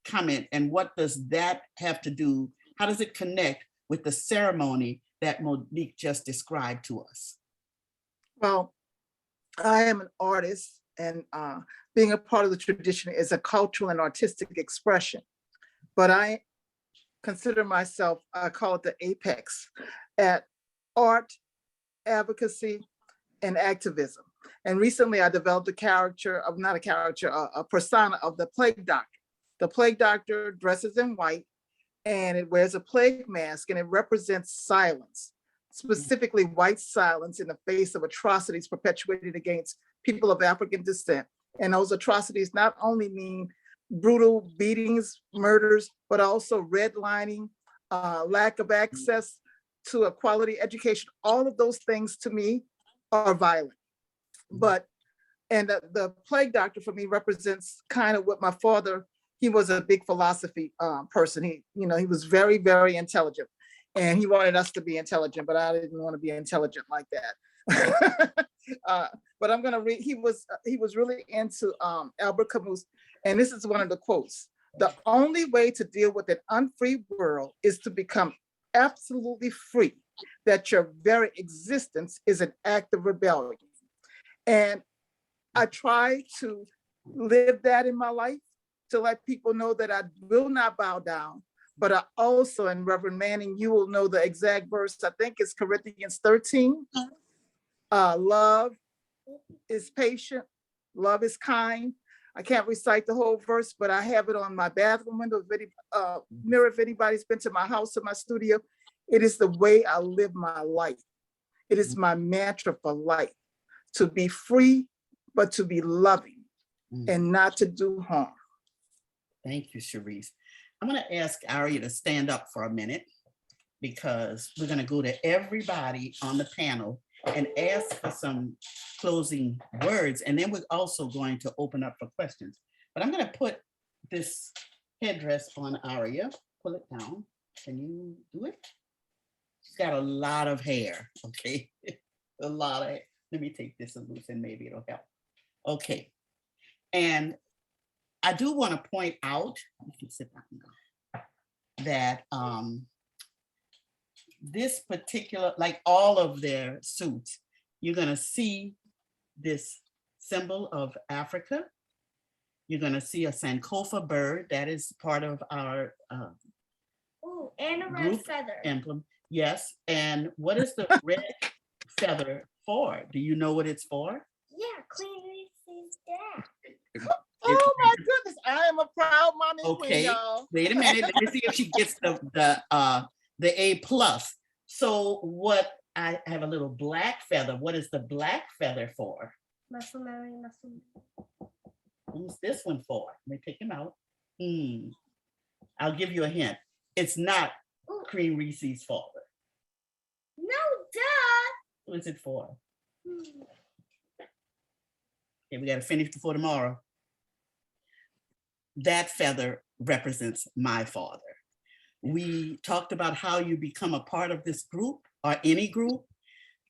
comment, and what does that have to do? How does it connect with the ceremony that Monique just described to us? Well, I am an artist, and being a part of the tradition is a cultural and artistic expression. But I consider myself, I call it the apex at art, advocacy, and activism. And recently I developed a character of, not a character, a persona of the plague doctor. The plague doctor dresses in white and it wears a plague mask, and it represents silence, specifically white silence in the face of atrocities perpetuated against people of African descent. And those atrocities not only mean brutal beatings, murders, but also redlining, lack of access to a quality education. All of those things to me are violent. And the plague doctor for me represents kind of what my father, he was a big philosophy person. He was very, very intelligent, and he wanted us to be intelligent, but I didn't want to be intelligent like that. But I'm gonna read, he was really into Albert Camus, and this is one of the quotes. The only way to deal with an unfree world is to become absolutely free, that your very existence is an act of rebellion. And I try to live that in my life, to let people know that I will not bow down. But I also, and Reverend Manning, you will know the exact verse, I think it's Corinthians 13. Love is patient, love is kind. I can't recite the whole verse, but I have it on my bathroom window mirror if anybody's been to my house or my studio. It is the way I live my life. It is my mantra for life, to be free, but to be loving and not to do harm. Thank you, Cherice. I'm going to ask Ariya to stand up for a minute, because we're going to go to everybody on the panel and ask for some closing words. And then we're also going to open up for questions. But I'm going to put this headdress on Ariya. Pull it down. Can you do it? She's got a lot of hair, okay? A lot of hair. Let me take this and loosen, maybe it'll help. Okay. And I do want to point out, you can sit down now, that this particular, like all of their suits, you're going to see this symbol of Africa. You're going to see a Sankofa bird. That is part of our Oh, and a red group feather. emblem. Yes. And what is the red feather for? Do you know what it's for? Yeah, Queen Reese's dad. Oh my goodness, I am a proud mommy queen, Okay, y'all. wait a minute. Let me see if she gets the A+. So what, I have a little black feather. What is the black feather for? Muscle memory, muscle memory. Who's this one for? Let me pick him out. I'll give you a hint. It's not Queen Reese's father. No, duh. Who is it for? Okay, we got to finish before tomorrow. That feather represents my father. We talked about how you become a part of this group or any group.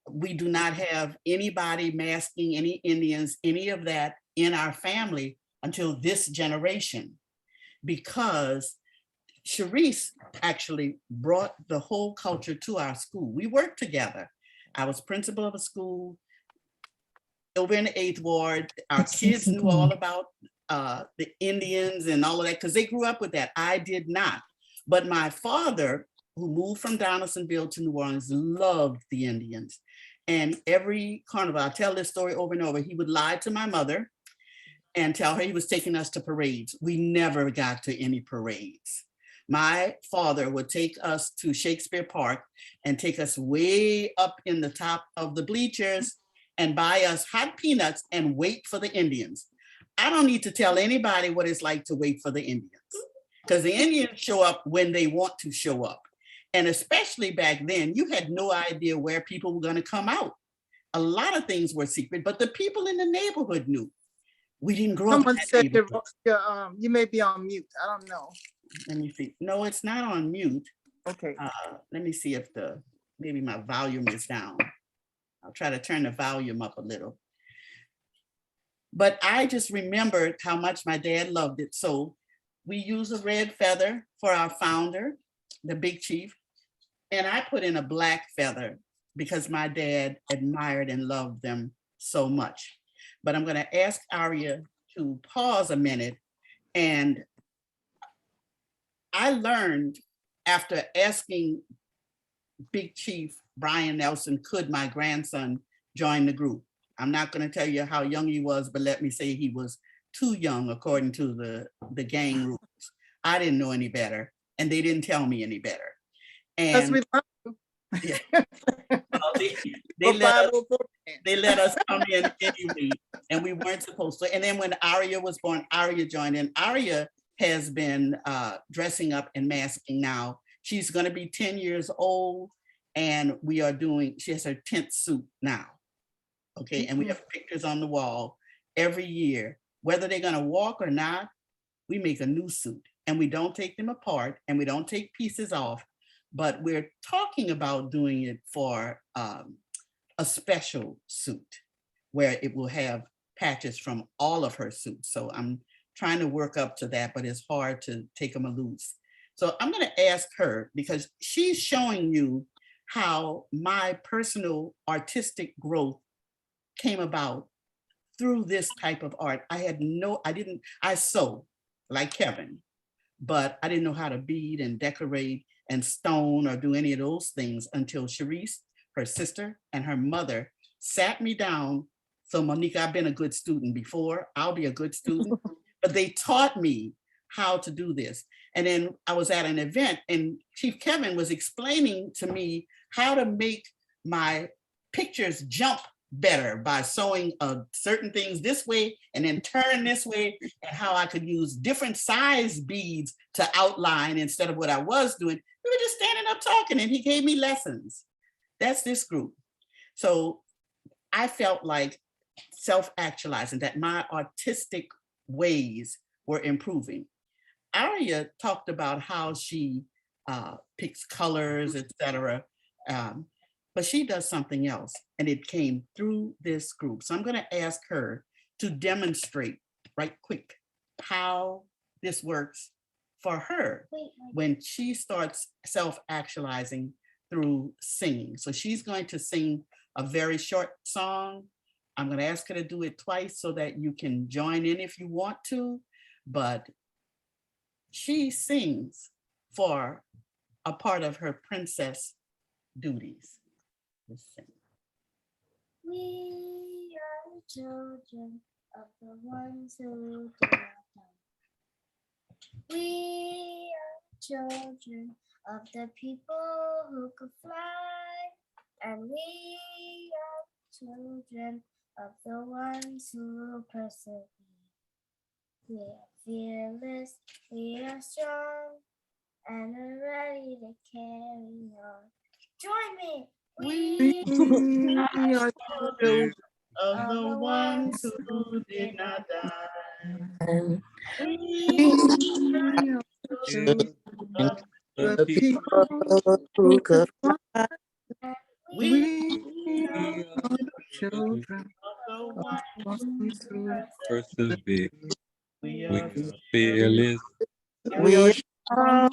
We do not have anybody masking any Indians, any of that in our family until this generation, because Cherice actually brought the whole culture to our school. We worked together. I was principal of a school over in the 8th Ward. Our kids knew all about the Indians and all of that, because they grew up with that. I did not. But my father, who moved from Donaldsonville to New Orleans, loved the Indians. And every carnival, I tell this story over and over, he would lie to my mother and tell her he was taking us to parades. We never got to any parades. My father would take us to Shakespeare Park and take us way up in the top of the bleachers and buy us hot peanuts and wait for the Indians. I don't need to tell anybody what it's like to wait for the Indians, because the Indians show up when they want to show up. And especially back then, you had no idea where people were going to come out. A lot of things were secret, but the people in the neighborhood knew. We didn't grow up in Someone that said neighborhood. you may be on mute. I don't know. Let me see. No, it's not on mute. Okay. Let me see if maybe my volume is down. I'll try to turn the volume up a little. But I just remembered how much my dad loved it. So we use a red feather for our founder, the big chief. And I put in a black feather because my dad admired and loved them so much. But I'm going to ask Ariya to pause a minute. And I learned after asking Big Chief Brian Nelson, could my grandson join the group? I'm not going to tell you how young he was, but let me say he was too young according to the gang rules. I didn't know any better, and they didn't tell me any better. Because And we love yeah, well, you. they let us come in anyway, and we weren't supposed to. And then when Ariya was born, Ariya joined in. Ariya has been dressing up and masking now. She's going to be 10 years old, and she has her 10th suit now. Okay, and we have pictures on the wall every year. Whether they're going to walk or not, we make a new suit, and we don't take them apart, and we don't take pieces off, but we're talking about doing it for a special suit where it will have patches from all of her suits. So I'm trying to work up to that, but it's hard to take them loose. So I'm going to ask her, because she's showing you how my personal artistic growth came about through this type of art. I sew like Kevin, but I didn't know how to bead and decorate and stone or do any of those things until Cherice, her sister, and her mother sat me down. So Monique, I've been a good student before. I'll be a good student. But they taught me how to do this. And then I was at an event and Chief Kevin was explaining to me how to make my pictures jump better by sewing certain things this way and then turn this way, and how I could use different size beads to outline instead of what I was doing. We were just standing up talking and he gave me lessons. That's this group. So I felt like self-actualizing, that my artistic ways were improving. Ariya talked about how she picks colors, etc. But she does something else, and it came through this group. So I'm going to ask her to demonstrate right quick how this works for her when she starts self-actualizing through singing. So she's going to sing a very short song. I'm going to ask her to do it twice so that you can join in if you want to, but she sings for a part of her princess duties. Let's sing. We are the children of the ones who do not know. We are the children of the people who could fly, and we are children of the ones who persevere. We are fearless, we are strong, and we're ready to carry on. Join me! We are children of the ones who did not die. We are children of the people who could fly. we are children of the of ones who persevere. we We are are fearless. we are strong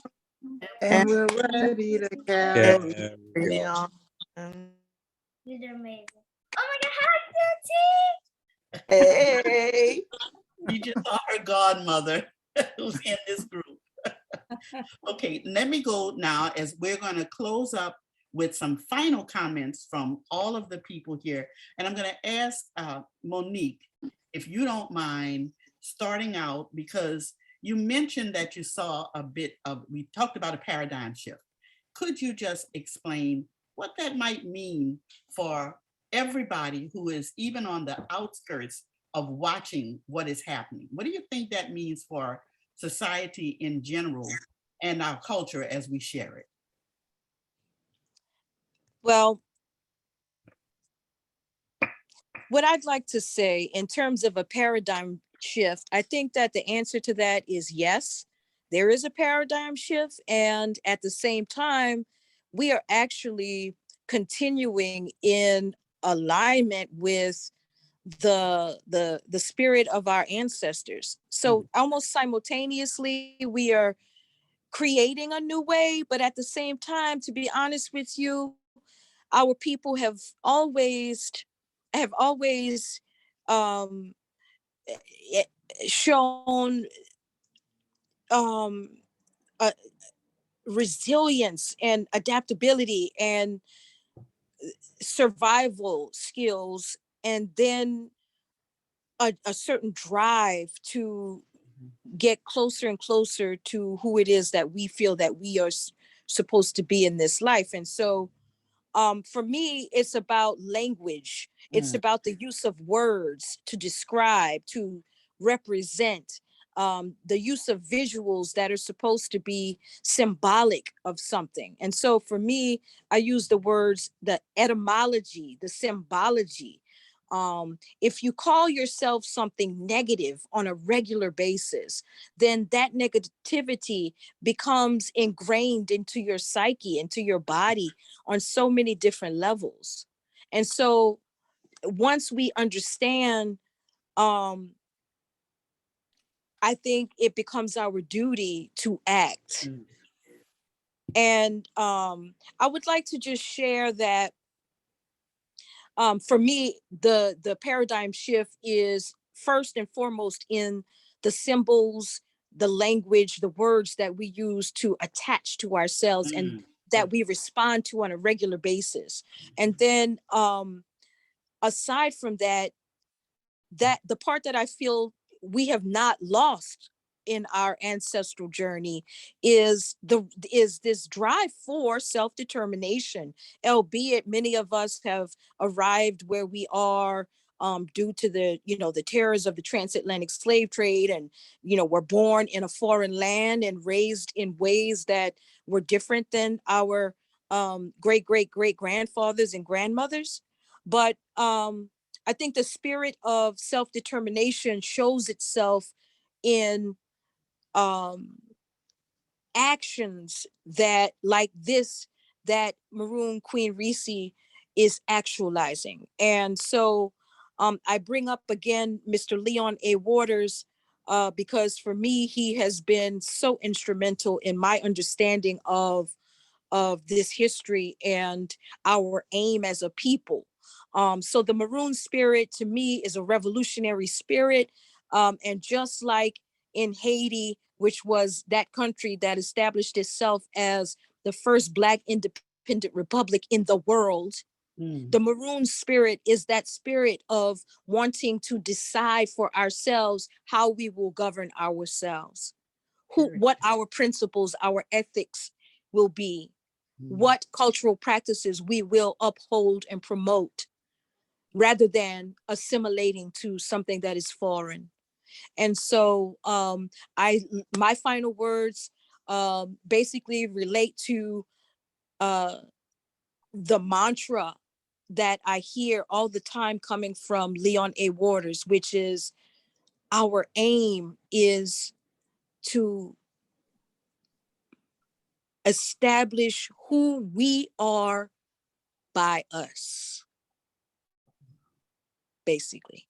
and we're ready to carry Carry on. on. You did amazing. Oh my God, hi, Hey. We just saw her godmother who's in this group. Okay, let me go now as we're going to close up with some final comments from all of the people here. And I'm going to ask Monique, if you don't mind starting out, because you mentioned that you saw a bit of, we talked about a paradigm shift. Could you just explain what that might mean for everybody who is even on the outskirts of watching what is happening? What do you think that means for society in general and our culture as we share it? Well, what I'd like to say in terms of a paradigm shift, I think that the answer to that is yes, there is a paradigm shift. And at the same time, we are actually continuing in alignment with the spirit of our ancestors. So almost simultaneously, we are creating a new way, but at the same time, to be honest with you, our people have always um eh, shown um a resilience and adaptability and survival skills, and then a certain drive to get closer and closer to who it is that we feel that we are supposed to be in this life. And so for me, it's about language. It's about the use of words to describe, to represent, the use of visuals that are supposed to be symbolic of something. And so for me, I use the words, the etymology, the symbology. If you call yourself something negative on a regular basis, then that negativity becomes ingrained into your psyche, into your body on so many different levels. And so once we understand, um, I think it becomes our duty to act. And I would like to just share that for me, the paradigm shift is first and foremost in the symbols, the language, the words that we use to attach to ourselves and that we respond to on a regular basis. And then aside from that, that the part that I feel we have not lost in our ancestral journey is this drive for self-determination, albeit many of us have arrived where we are due to the terrors of the transatlantic slave trade, and we're born in a foreign land and raised in ways that were different than our great great great grandfathers and grandmothers. But I think the spirit of self-determination shows itself in um, actions that, like this, that Maroon Queen Reese is actualizing. And so I bring up again Mr. Leon A. Waters because for me, he has been so instrumental in my understanding of this history and our aim as a people. So the Maroon spirit to me is a revolutionary spirit. And just like in Haiti, which was that country that established itself as the first Black independent republic in the world, the Maroon spirit is that spirit of wanting to decide for ourselves how we will govern ourselves, what our principles, our ethics will be, what cultural practices we will uphold and promote, rather than assimilating to something that is foreign. And so my final words basically relate to the mantra that I hear all the time coming from Leon A. Waters, which is our aim is to establish who we are by us, basically.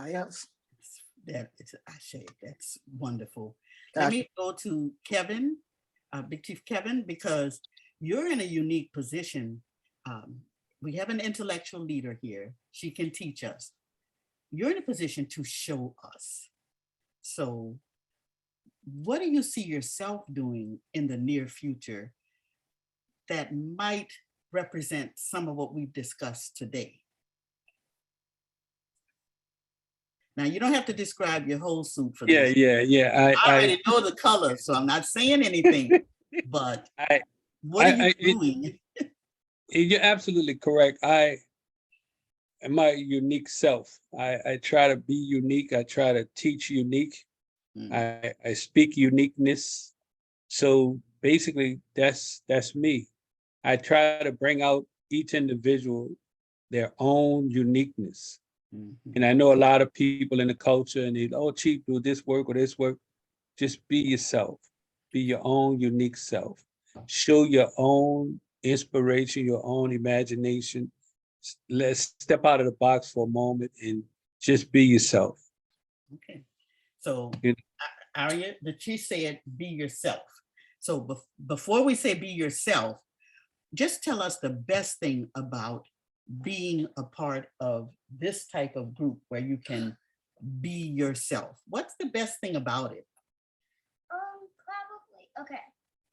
Yes. That is, I say, that's wonderful. Let me go to Kevin, Big Chief Kevin, because you're in a unique position. We have an intellectual leader here. She can teach us. You're in a position to show us. So what do you see yourself doing in the near future that might represent some of what we've discussed today? Now, you don't have to describe your whole suit for this. Yeah. I already know the color, so I'm not saying anything, but what are you doing? You're absolutely correct. I am my unique self. I try to be unique. I try to teach unique. I speak uniqueness. So basically, that's me. I try to bring out each individual their own uniqueness. Mhm. And I know a lot of people in the culture and they, oh, Chief, do this work or this work. Just be yourself. Be your own unique self. Show your own inspiration, your own imagination. Let's step out of the box for a moment and just be yourself. Okay. So, You- Ariya, the chief said, be yourself. So before we say be yourself, just tell us the best thing about being a part of this type of group where you can be yourself. What's the best thing about it? Probably. Okay.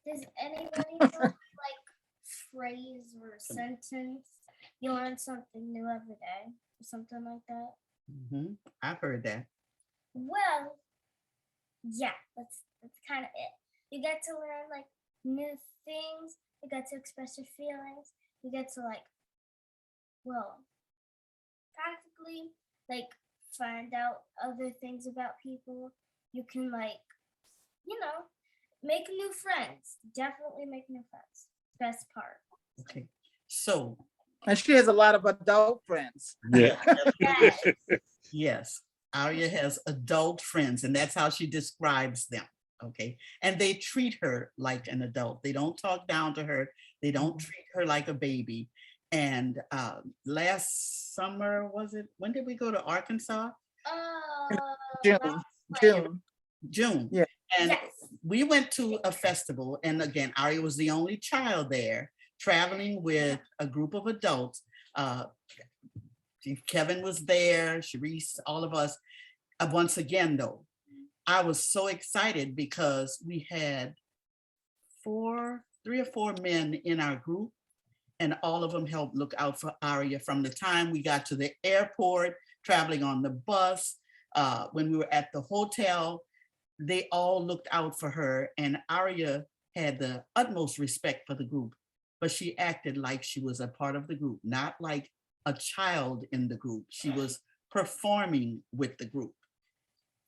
Does anybody know like phrase or sentence? You learn something new every day, or something like that. Mhm. I've heard that. Well, yeah, that's kind of it. You get to learn like new things. You get to express your feelings. You get to like, well, practically like find out other things about people. You can like, you know, make new friends. Definitely make new friends. Best part. Okay. So, And she has a lot of adult friends. Yeah. Yes. yes, Ariya has adult friends, and that's how she describes them. Okay. And they treat her like an adult. They don't talk down to her. They don't treat her like a baby. And last summer, was it? When did we go to Arkansas? June, June. June. Yeah. And Yes. we went to a festival. And again, Ariya was the only child there, traveling with a group of adults. Kevin was there, Cherice, all of us. Once again, though, I was so excited because we had 3 or 4 men in our group, and all of them helped look out for Ariya from the time we got to the airport, traveling on the bus, when we were at the hotel. They all looked out for her, and Ariya had the utmost respect for the group, but she acted like she was a part of the group, not like a child in the group. She was performing with the group.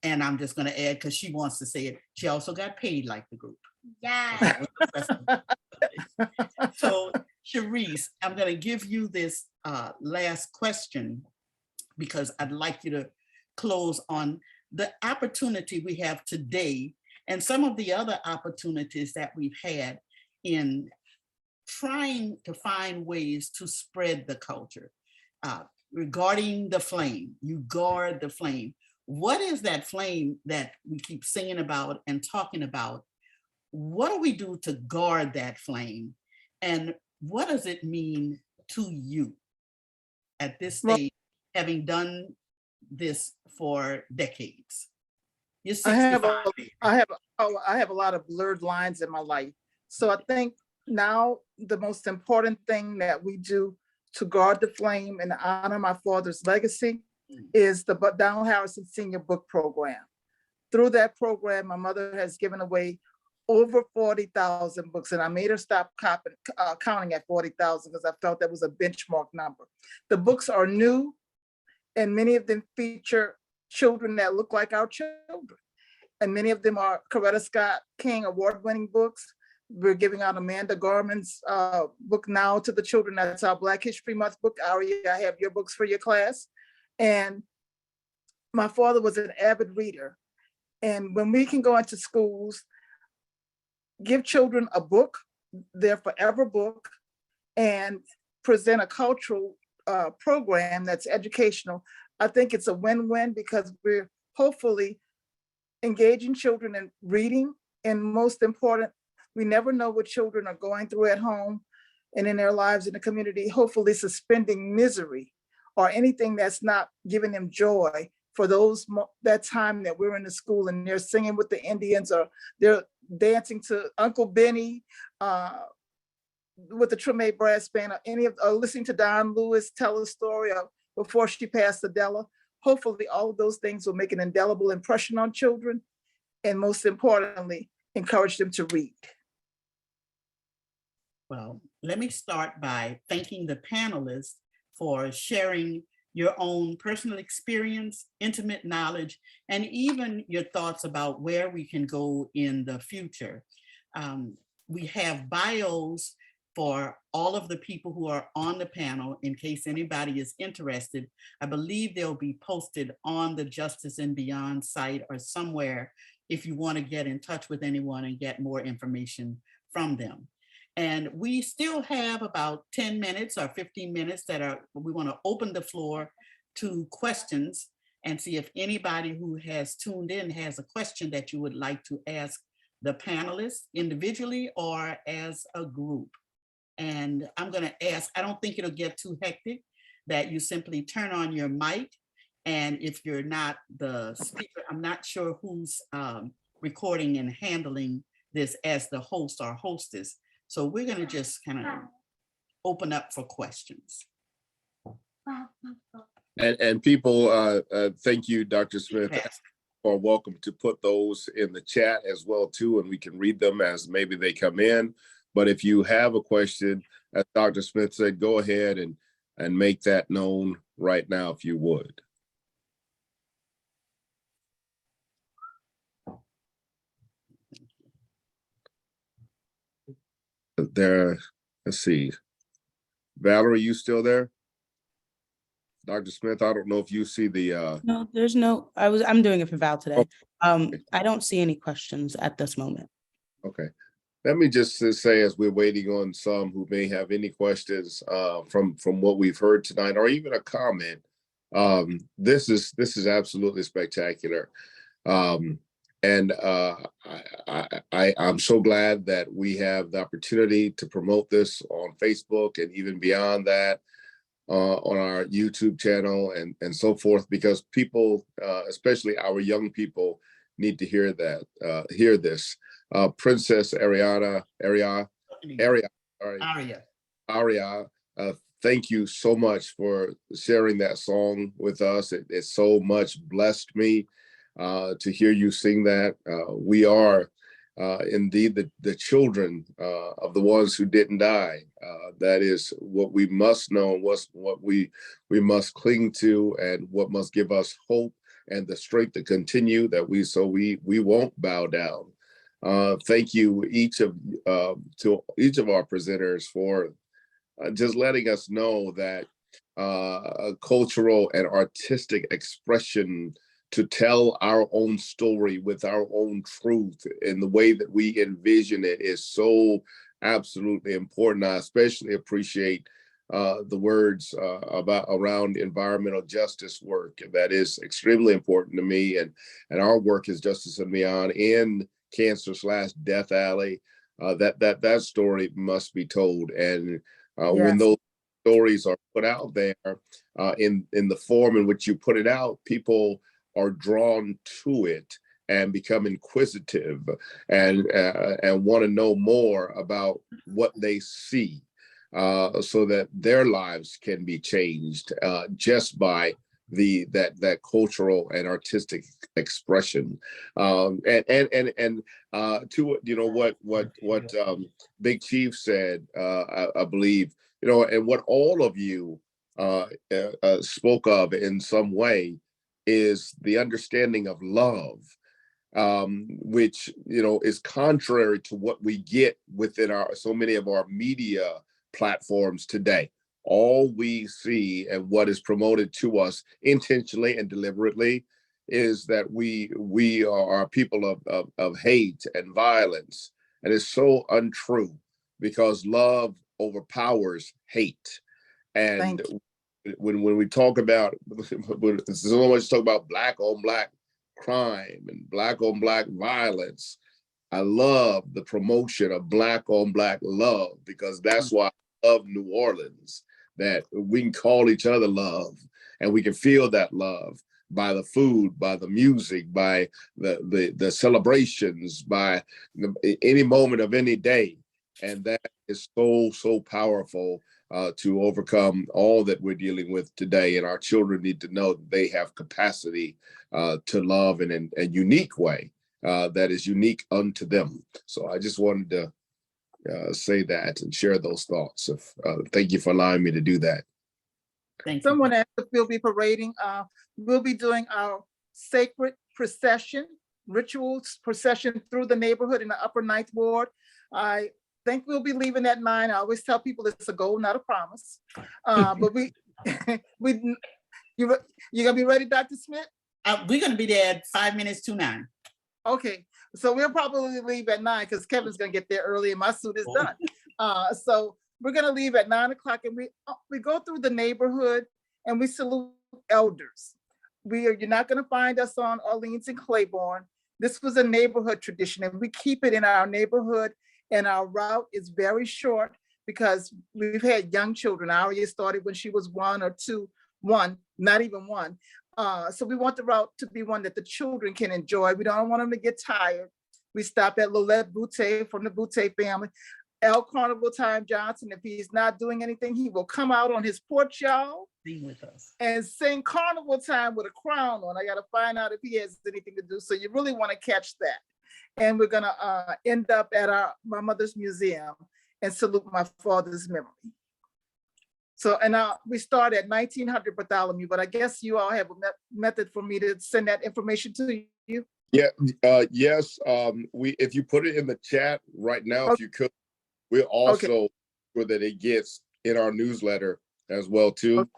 And I'm just going to add, because she wants to say it, she also got paid like the group. Yeah. So, Cherice, I'm going to give you this last question because I'd like you to close on the opportunity we have today and some of the other opportunities that we've had in trying to find ways to spread the culture. Regarding the flame, you guard the flame. What is that flame that we keep singing about and talking about? What do we do to guard that flame? And what does it mean to you at this stage, having done this for decades? You're I have 65. I have a lot of blurred lines in my life. So I think now the most important thing that we do to guard the flame and honor my father's legacy is the Down Harrison Senior Book Program. Through that program, my mother has given away over 40,000 books, and I made her stop counting at 40,000 because I felt that was a benchmark number. The books are new, and many of them feature children that look like our children. And many of them are Coretta Scott King award-winning books. We're giving out Amanda Gorman's book now to the children. That's our Black History Month book. Ariya, I have your books for your class. And my father was an avid reader. And when we can go into schools, give children a book, their forever book, and present a cultural program that's educational, I think it's a win-win because we're hopefully engaging children in reading. And most important, we never know what children are going through at home and in their lives in the community, hopefully suspending misery or anything that's not giving them joy for that time that we're in the school and they're singing with the Indians or they're dancing to Uncle Benny with the Treme Brass Band or listening to Don Lewis tell a story of before she passed Adela. Hopefully all of those things will make an indelible impression on children and most importantly, encourage them to read. Well, let me start by thanking the panelists for sharing your own personal experience, intimate knowledge, and even your thoughts about where we can go in the future. We have bios for all of the people who are on the panel, in case anybody is interested. I believe they'll be posted on the Justice and Beyond site or somewhere if you want to get in touch with anyone and get more information from them. And we still have about 10 minutes or 15 minutes we want to open the floor to questions and see if anybody who has tuned in has a question that you would like to ask the panelists individually or as a group. And I'm going to ask, I don't think it'll get too hectic, that you simply turn on your mic. And if you're not the speaker, I'm not sure who's recording and handling this as the host or hostess. So we're going to just kind of open up for questions. And people, thank you, Dr. Smith, are welcome to put those in the chat as well too, and we can read them as maybe they come in. But if you have a question, as Dr. Smith said, go ahead and make that known right now if you would. There, let's see. Valerie, you still there? Dr. Smith, I don't know if you see the No, there's no, I'm doing it for Val today. I don't see any questions at this moment. Okay. Let me just say, as we're waiting on some who may have any questions from what we've heard tonight, or even a comment, this is absolutely spectacular. And I'm so glad that we have the opportunity to promote this on Facebook and even beyond that on our YouTube channel and so forth, because people, especially our young people, need to hear this. Princess Ariya, thank you so much for sharing that song with us. It so much blessed me to hear you sing that. We are indeed the children of the ones who didn't die. That is what we must know, what we must cling to, and what must give us hope and the strength to continue, that we won't bow down. Thank you to each of our presenters for just letting us know that a cultural and artistic expression to tell our own story with our own truth in the way that we envision it is so absolutely important. I especially appreciate the words around environmental justice work. That is extremely important to me, and our work is Justice and Beyond in Cancer/Death Alley. That story must be told, and when those stories are put out there in the form in which you put it out, people are drawn to it and become inquisitive and want to know more about what they see, so that their lives can be changed just by that cultural and artistic expression. To what Big Chief said, I believe, and what all of you spoke of in some way, is the understanding of love, which is contrary to what we get within so many of our media platforms today. All we see and what is promoted to us intentionally and deliberately is that we are people of hate and violence, and it's so untrue, because love overpowers hate. And when we talk about, so much talk about black on black crime and black on black violence, I love the promotion of black on black love, because that's why I love New Orleans, that we can call each other love, and we can feel that love by the food, by the music, by the celebrations, by any moment of any day. And that is so powerful to overcome all that we're dealing with today. And our children need to know that they have capacity to love in a unique way that is unique unto them. So I just wanted to say that and share those thoughts. Thank you for allowing me to do that. Thank you. Someone asked if we'll be parading. We'll be doing our sacred procession, rituals procession through the neighborhood in the Upper Ninth Ward. I think we'll be leaving at 9. I always tell people it's a goal, not a promise. But you gonna be ready, Dr. Smith? We're gonna be there at 5 minutes to 9. Okay, so we'll probably leave at 9 because Kevin's gonna get there early and my suit is done. So we're gonna leave at 9 o'clock, and we go through the neighborhood and we salute elders. You're not gonna find us on Orleans and Claiborne. This was a neighborhood tradition, and we keep it in our neighborhood. And our route is very short because we've had young children. Ariya started when she was 1 or 2, not even 1. So we want the route to be one that the children can enjoy. We don't want them to get tired. We stop at Lolette Boutte from the Boutte family. L. Carnival Time Johnson, if he's not doing anything, he will come out on his porch, y'all, Sing with us. and sing Carnival Time with a crown on. I got to find out if he has anything to do. So you really want to catch that. And we're gonna end up at my mother's museum and salute my father's memory. So, and we start at 1900 Bartholomew, but I guess you all have a method for me to send that information to you. Yeah, yes. If you put it in the chat right now, if you could, we'll also sure that it gets in our newsletter as well too.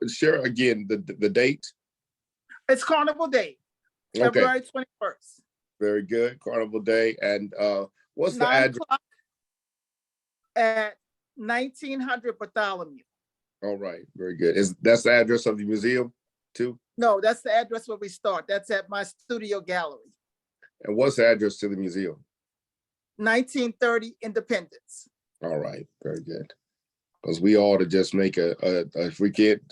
Share again the date. It's Carnival Day, February 21st. Very good, Carnival Day. And what's the 9 address? o'clock at 1900 Bartholomew. All right, very good. That's the address of the museum too? No, that's the address where we start. That's at my studio gallery. And what's the address to the museum? 1930 Independence. All right, very good. Because we ought to just make if we can't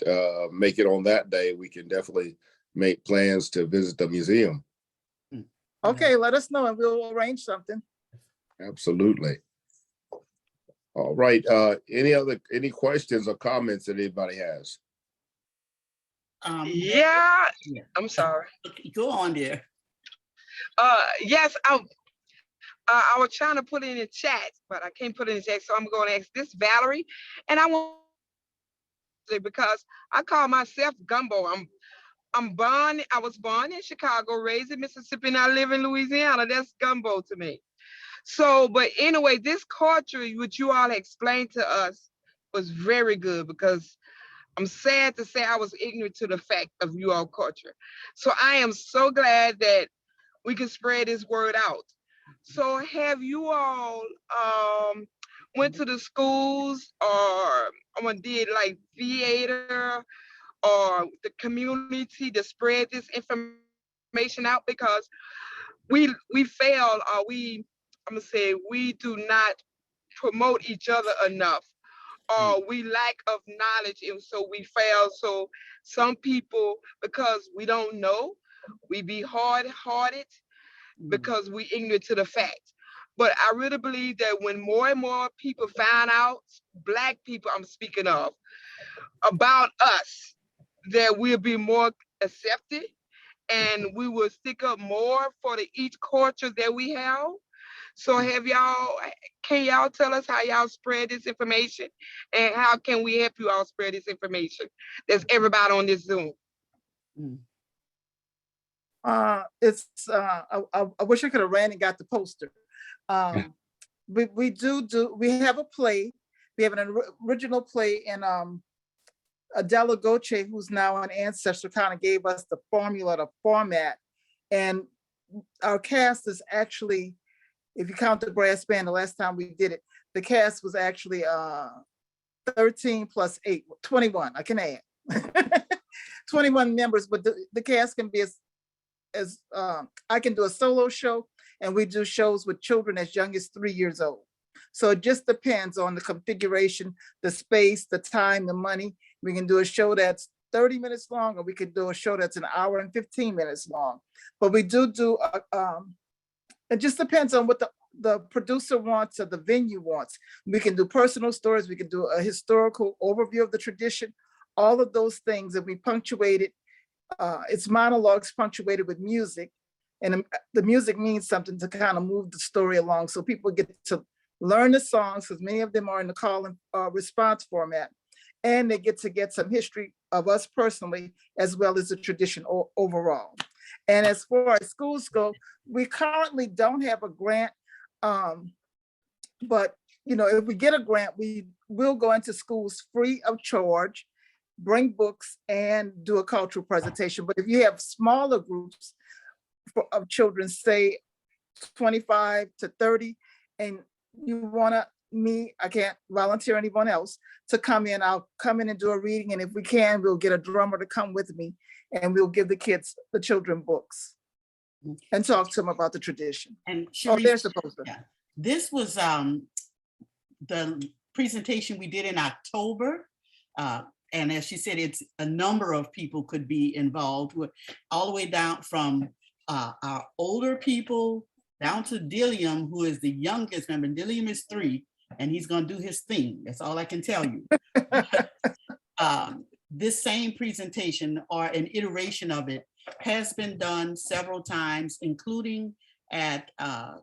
make it on that day, we can definitely make plans to visit the museum. Okay, let us know and we'll arrange something. Absolutely. All right. Any questions or comments that anybody has? Yeah, I'm sorry. Go on there. Yes, I was trying to put it in the chat, but I can't put it in the chat, so I'm going to ask this Valerie, and I want because I call myself Gumbo. I was born in Chicago, raised in Mississippi, and I live in Louisiana. That's Gumbo to me. So, but anyway, this culture, which you all explained to us, was very good because I'm sad to say I was ignorant to the fact of you all culture. So I am so glad that we can spread this word out. So have you all went to the schools or did like theater or the community to spread this information out? Because we fail, or we do not promote each other enough, or we lack of knowledge, and so we fail. So some people, because we don't know, we be hard-hearted because we ignorant to the fact. But I really believe that when more and more people find out, Black people I'm speaking of, about us, that we'll be more accepted and we will stick up more for each culture that we have. So can y'all tell us how y'all spread this information and how can we help you all spread this information? There's everybody on this Zoom. I wish I could have ran and got the poster. We have a play. We have an original play, and Adela Goche, who's now an ancestor, kind of gave us the formula, the format. And our cast is actually, if you count the brass band, the last time we did it, the cast was actually 13 plus 8, 21. I can add 21 members, but the cast can be as I can do a solo show, and we do shows with children as young as 3 years old. So it just depends on the configuration, the space, the time, the money. We can do a show that's 30 minutes long, or we could do a show that's an hour and 15 minutes long. But we do it just depends on what the producer wants or the venue wants. We can do personal stories. We can do a historical overview of the tradition, all of those things. And we punctuate it. It's monologues punctuated with music. And the music means something to kind of move the story along. So people get to learn the songs, because many of them are in the call and response format. And they get to get some history of us personally, as well as the tradition overall. And as far as schools go, we currently don't have a grant But, you know, if we get a grant, we will go into schools free of charge, bring books and do a cultural presentation. But if you have smaller groups of children, say 25 to 30, and you wanna I can't volunteer anyone else to come in, I'll come in and do a reading. And if we can, we'll get a drummer to come with me and we'll give the children books and talk to them about the tradition. And Oh, they're Cherice, supposed to. yeah, this was the presentation we did in October. And as she said, it's a number of people could be involved, all the way down from our older people down to Dilliam, who is the youngest member. Dilliam is 3, and he's going to do his thing. That's all I can tell you. This same presentation or an iteration of it has been done several times, including at The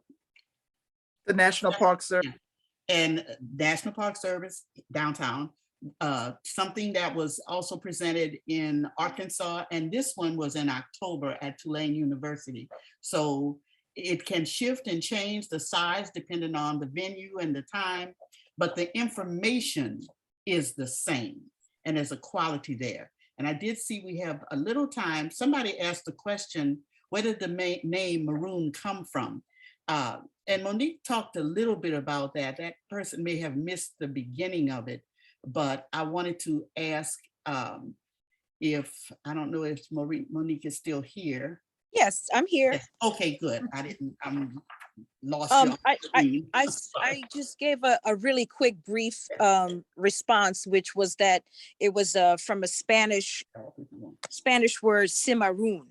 National Park Service. and National Park Service downtown. Something that was also presented in Arkansas, and this one was in October at Tulane University. So it can shift and change the size depending on the venue and the time, but the information is the same and there's a quality there. And I did see we have a little time. Somebody asked the question, where did the name Maroon come from? And Monique talked a little bit about that. That person may have missed the beginning of it, but I wanted to ask if, I don't know if Monique is still here. Yes, I'm here. Yes. Okay, good. I'm lost. You I just gave a really quick brief response, which was that it was from a Spanish word, cimarron.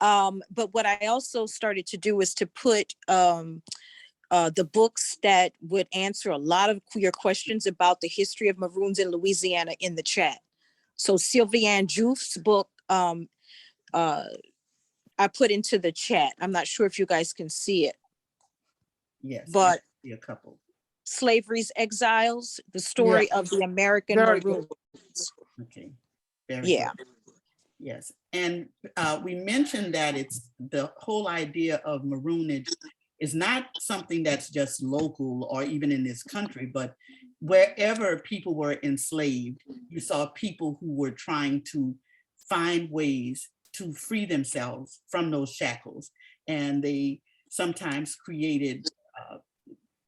But what I also started to do is to put the books that would answer a lot of your questions about the history of Maroons in Louisiana in the chat. So Sylviane Jouff's book, I put into the chat. I'm not sure if you guys can see it. Yes, but I see a couple. Slavery's Exiles, the story of the American Maroons. Okay, very yeah. good. Yes, and we mentioned that it's the whole idea of maroonage is not something that's just local or even in this country, but wherever people were enslaved, you saw people who were trying to find ways to free themselves from those shackles. And they sometimes created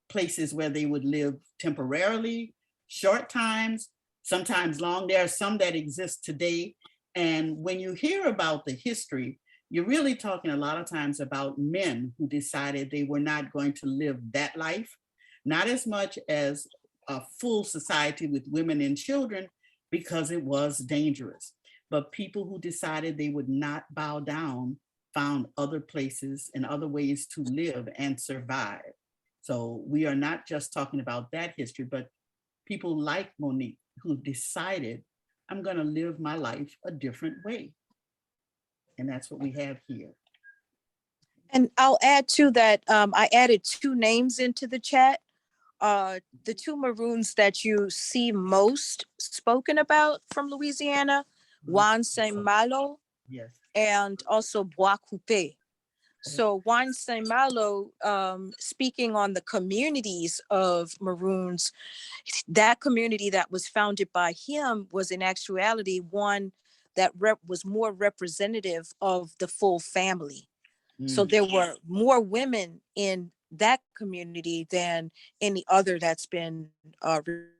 places where they would live temporarily, short times, sometimes long. There are some that exist today. And when you hear about the history, you're really talking a lot of times about men who decided they were not going to live that life, not as much as a full society with women and children, because it was dangerous. But people who decided they would not bow down found other places and other ways to live and survive. So we are not just talking about that history, but people like Monique who decided, I'm going to live my life a different way. And that's what we have here. And I'll add to that, I added 2 names into the chat. The 2 Maroons that you see most spoken about from Louisiana, Juan Saint Malo, yes, and also Bois Coupé. So Juan Saint Malo, speaking on the communities of Maroons, that community that was founded by him was in actuality one that was more representative of the full family. So there were more women in that community than any other that's been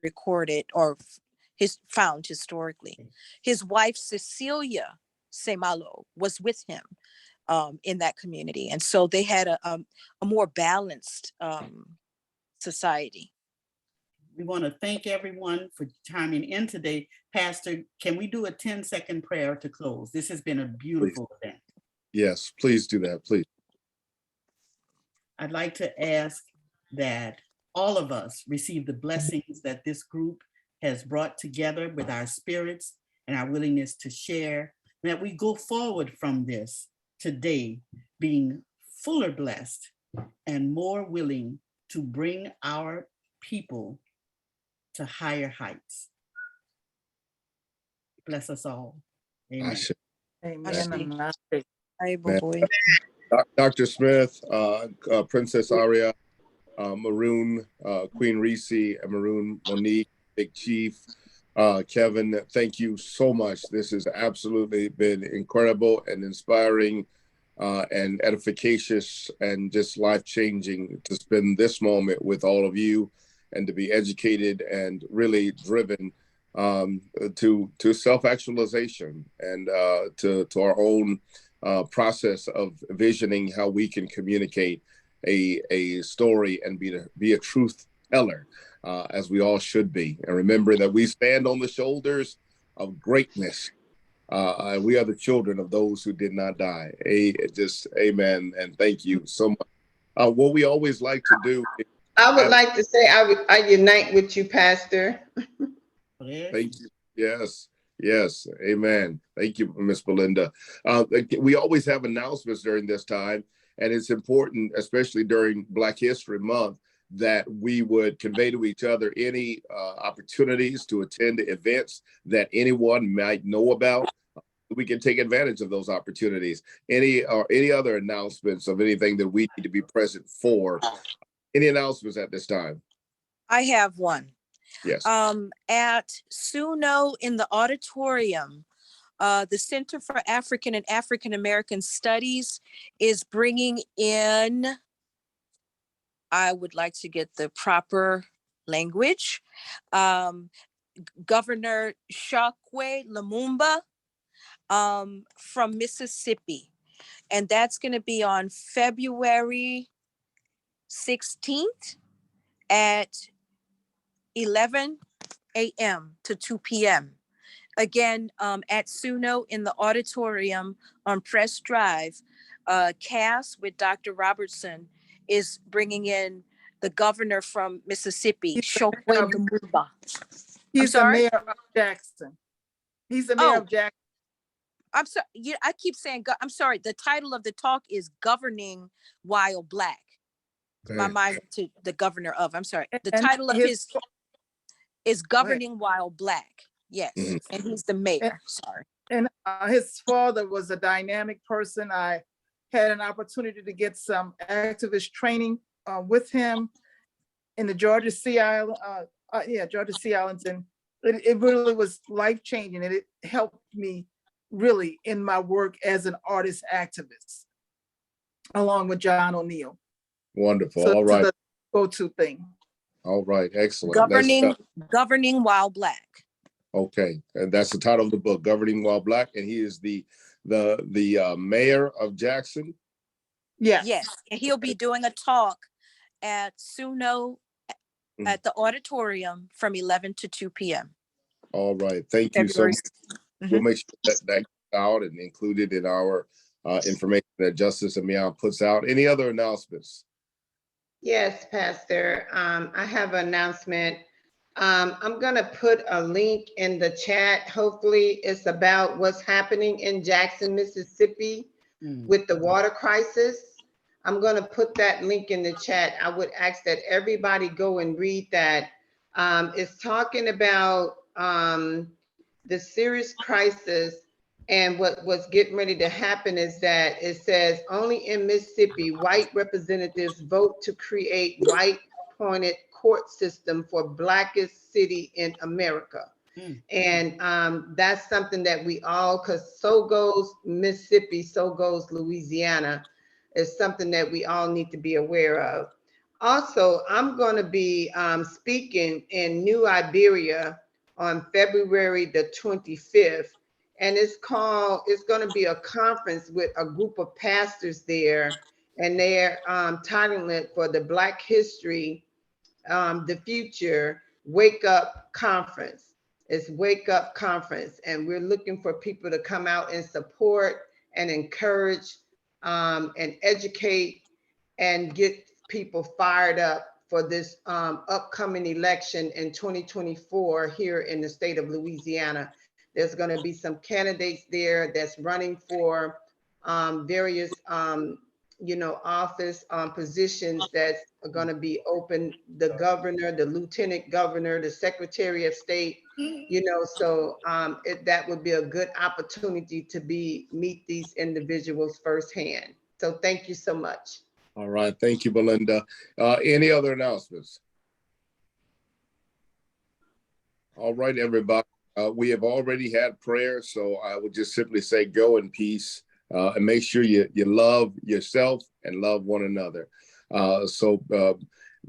recorded or found historically. His wife, Cecilia Saint Malo, was with him in that community. And so they had a more balanced society. We want to thank everyone for chiming in today. Pastor, can we do a 10-second prayer to close? This has been a beautiful event. Yes, please do that, please. I'd like to ask that all of us receive the blessings that this group has brought together with our spirits and our willingness to share, and that we go forward from this today being fuller blessed and more willing to bring our people to higher heights. Bless us all. Amen. Amen. Dr. Smith, Princess Ariya, Maroon, Queen Reese, and Maroon, Monique, Big Chief, Kevin, thank you so much. This has absolutely been incredible and inspiring and edificacious and just life-changing to spend this moment with all of you and to be educated and really driven to self-actualization and to our own process of visioning how we can communicate a story and be a truth teller, as we all should be. And remember that we stand on the shoulders of greatness. We are the children of those who did not die. Just amen. And thank you so much. What we always like to do. I would like to say I unite with you, Pastor. Thank you. Yes. Yes. Amen. Thank you, Miss Belinda. We always have announcements during this time, and it's important, especially during Black History Month, that we would convey to each other any opportunities to attend events that anyone might know about. We can take advantage of those opportunities. Any other announcements of anything that we need to be present for? Any announcements at this time? I have one. Yes. At Suno in the auditorium, the Center for African and African American Studies is bringing in, I would like to get the proper language, Governor Chokwe Lumumba from Mississippi. And that's going to be on February 16th at 11 a.m. to 2 p.m. Again, at Suno in the auditorium on Press Drive, Cass with Dr. Robertson is bringing in the governor from Mississippi, Chokwe Lumumba. He's the mayor of Jackson. He's the mayor of Jackson. I'm sorry. Yeah, I keep saying, I'm sorry. The title of the talk is Governing While Black. Okay. My mind went to the governor of, I'm sorry. The title of his is Governing While Black. Yes. Mm-hmm. And he's the mayor. Sorry. And his father was a dynamic person. I had an opportunity to get some activist training with him in the Georgia Sea Island. Georgia Sea Islands. And it really was life-changing, and it helped me really in my work as an artist activist, along with John O'Neill. Wonderful. So all right. The go-to thing. All right. Excellent. Governing While Black. Okay. And that's the title of the book, Governing While Black. And he is the mayor of Jackson. Yes. Yes. And he'll be doing a talk at Suno at the auditorium from 11 to 2 p.m. All right. Thank you so much. We'll make sure that gets out and included in our information that Justice Amian puts out. Any other announcements? Yes, Pastor. I have an announcement. I'm going to put a link in the chat. Hopefully it's about what's happening in Jackson, Mississippi with the water crisis. I'm going to put that link in the chat. I would ask that everybody go and read that. It's talking about the serious crisis, and what's getting ready to happen is that it says only in Mississippi, white representatives vote to create white appointed court system for blackest city in America. And that's something that we all, because so goes Mississippi, so goes Louisiana, is something that we all need to be aware of. Also, I'm going to be speaking in New Iberia on February the 25th. And it's going to be a conference with a group of pastors there. And they're titling it for the Black History, the Future Wake Up Conference. It's Wake Up Conference. And we're looking for people to come out and support and encourage and educate and get people fired up for this upcoming election in 2024 here in the state of Louisiana. There's going to be some candidates there that's running for various, office positions that are going to be open. The governor, the lieutenant governor, the secretary of state, so that would be a good opportunity to meet these individuals firsthand. So thank you so much. All right. Thank you, Belinda. Any other announcements? All right, everybody. We have already had prayer, so I would just simply say go in peace and make sure you love yourself and love one another. So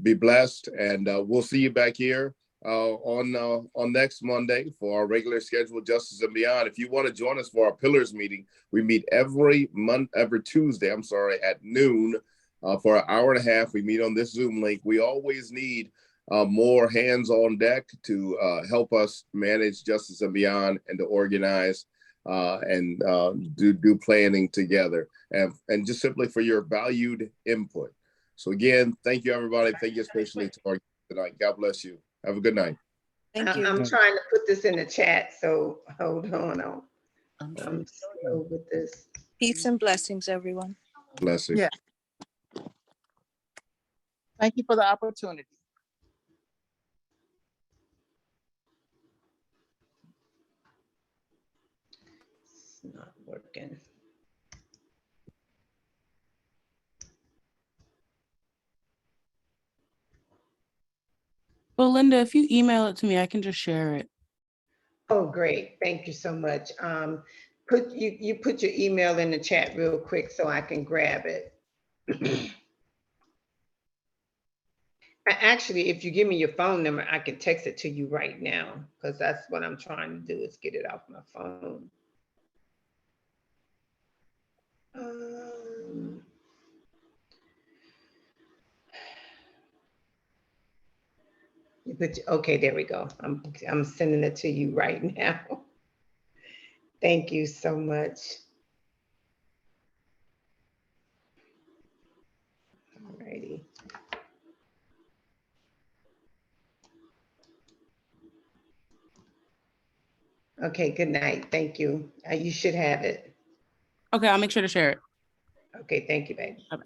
be blessed, and we'll see you back here on next Monday for our regular scheduled Justice and Beyond. If you want to join us for our Pillars meeting, we meet every Tuesday, at noon for an hour and a half. We meet on this Zoom link. We always need more hands on deck to help us manage Justice and Beyond and to organize and do planning together, and just simply for your valued input. So again, thank you, everybody. Thank you especially to our guests tonight. God bless you. Have a good night. Thank you. I'm trying to put this in the chat, so hold on. I'm slow with this. Peace and blessings, everyone. Blessings. Yeah. Thank you for the opportunity. It's not working. Belinda, if you email it to me, I can just share it. Oh, great. Thank you so much. Put your email in the chat real quick so I can grab it. Actually, if you give me your phone number, I can text it to you right now, because that's what I'm trying to do, is get it off my phone. Okay, there we go. I'm sending it to you right now. Thank you so much. Alrighty. Okay, good night. Thank you. You should have it. Okay, I'll make sure to share it. Okay, thank you, baby. Bye-bye.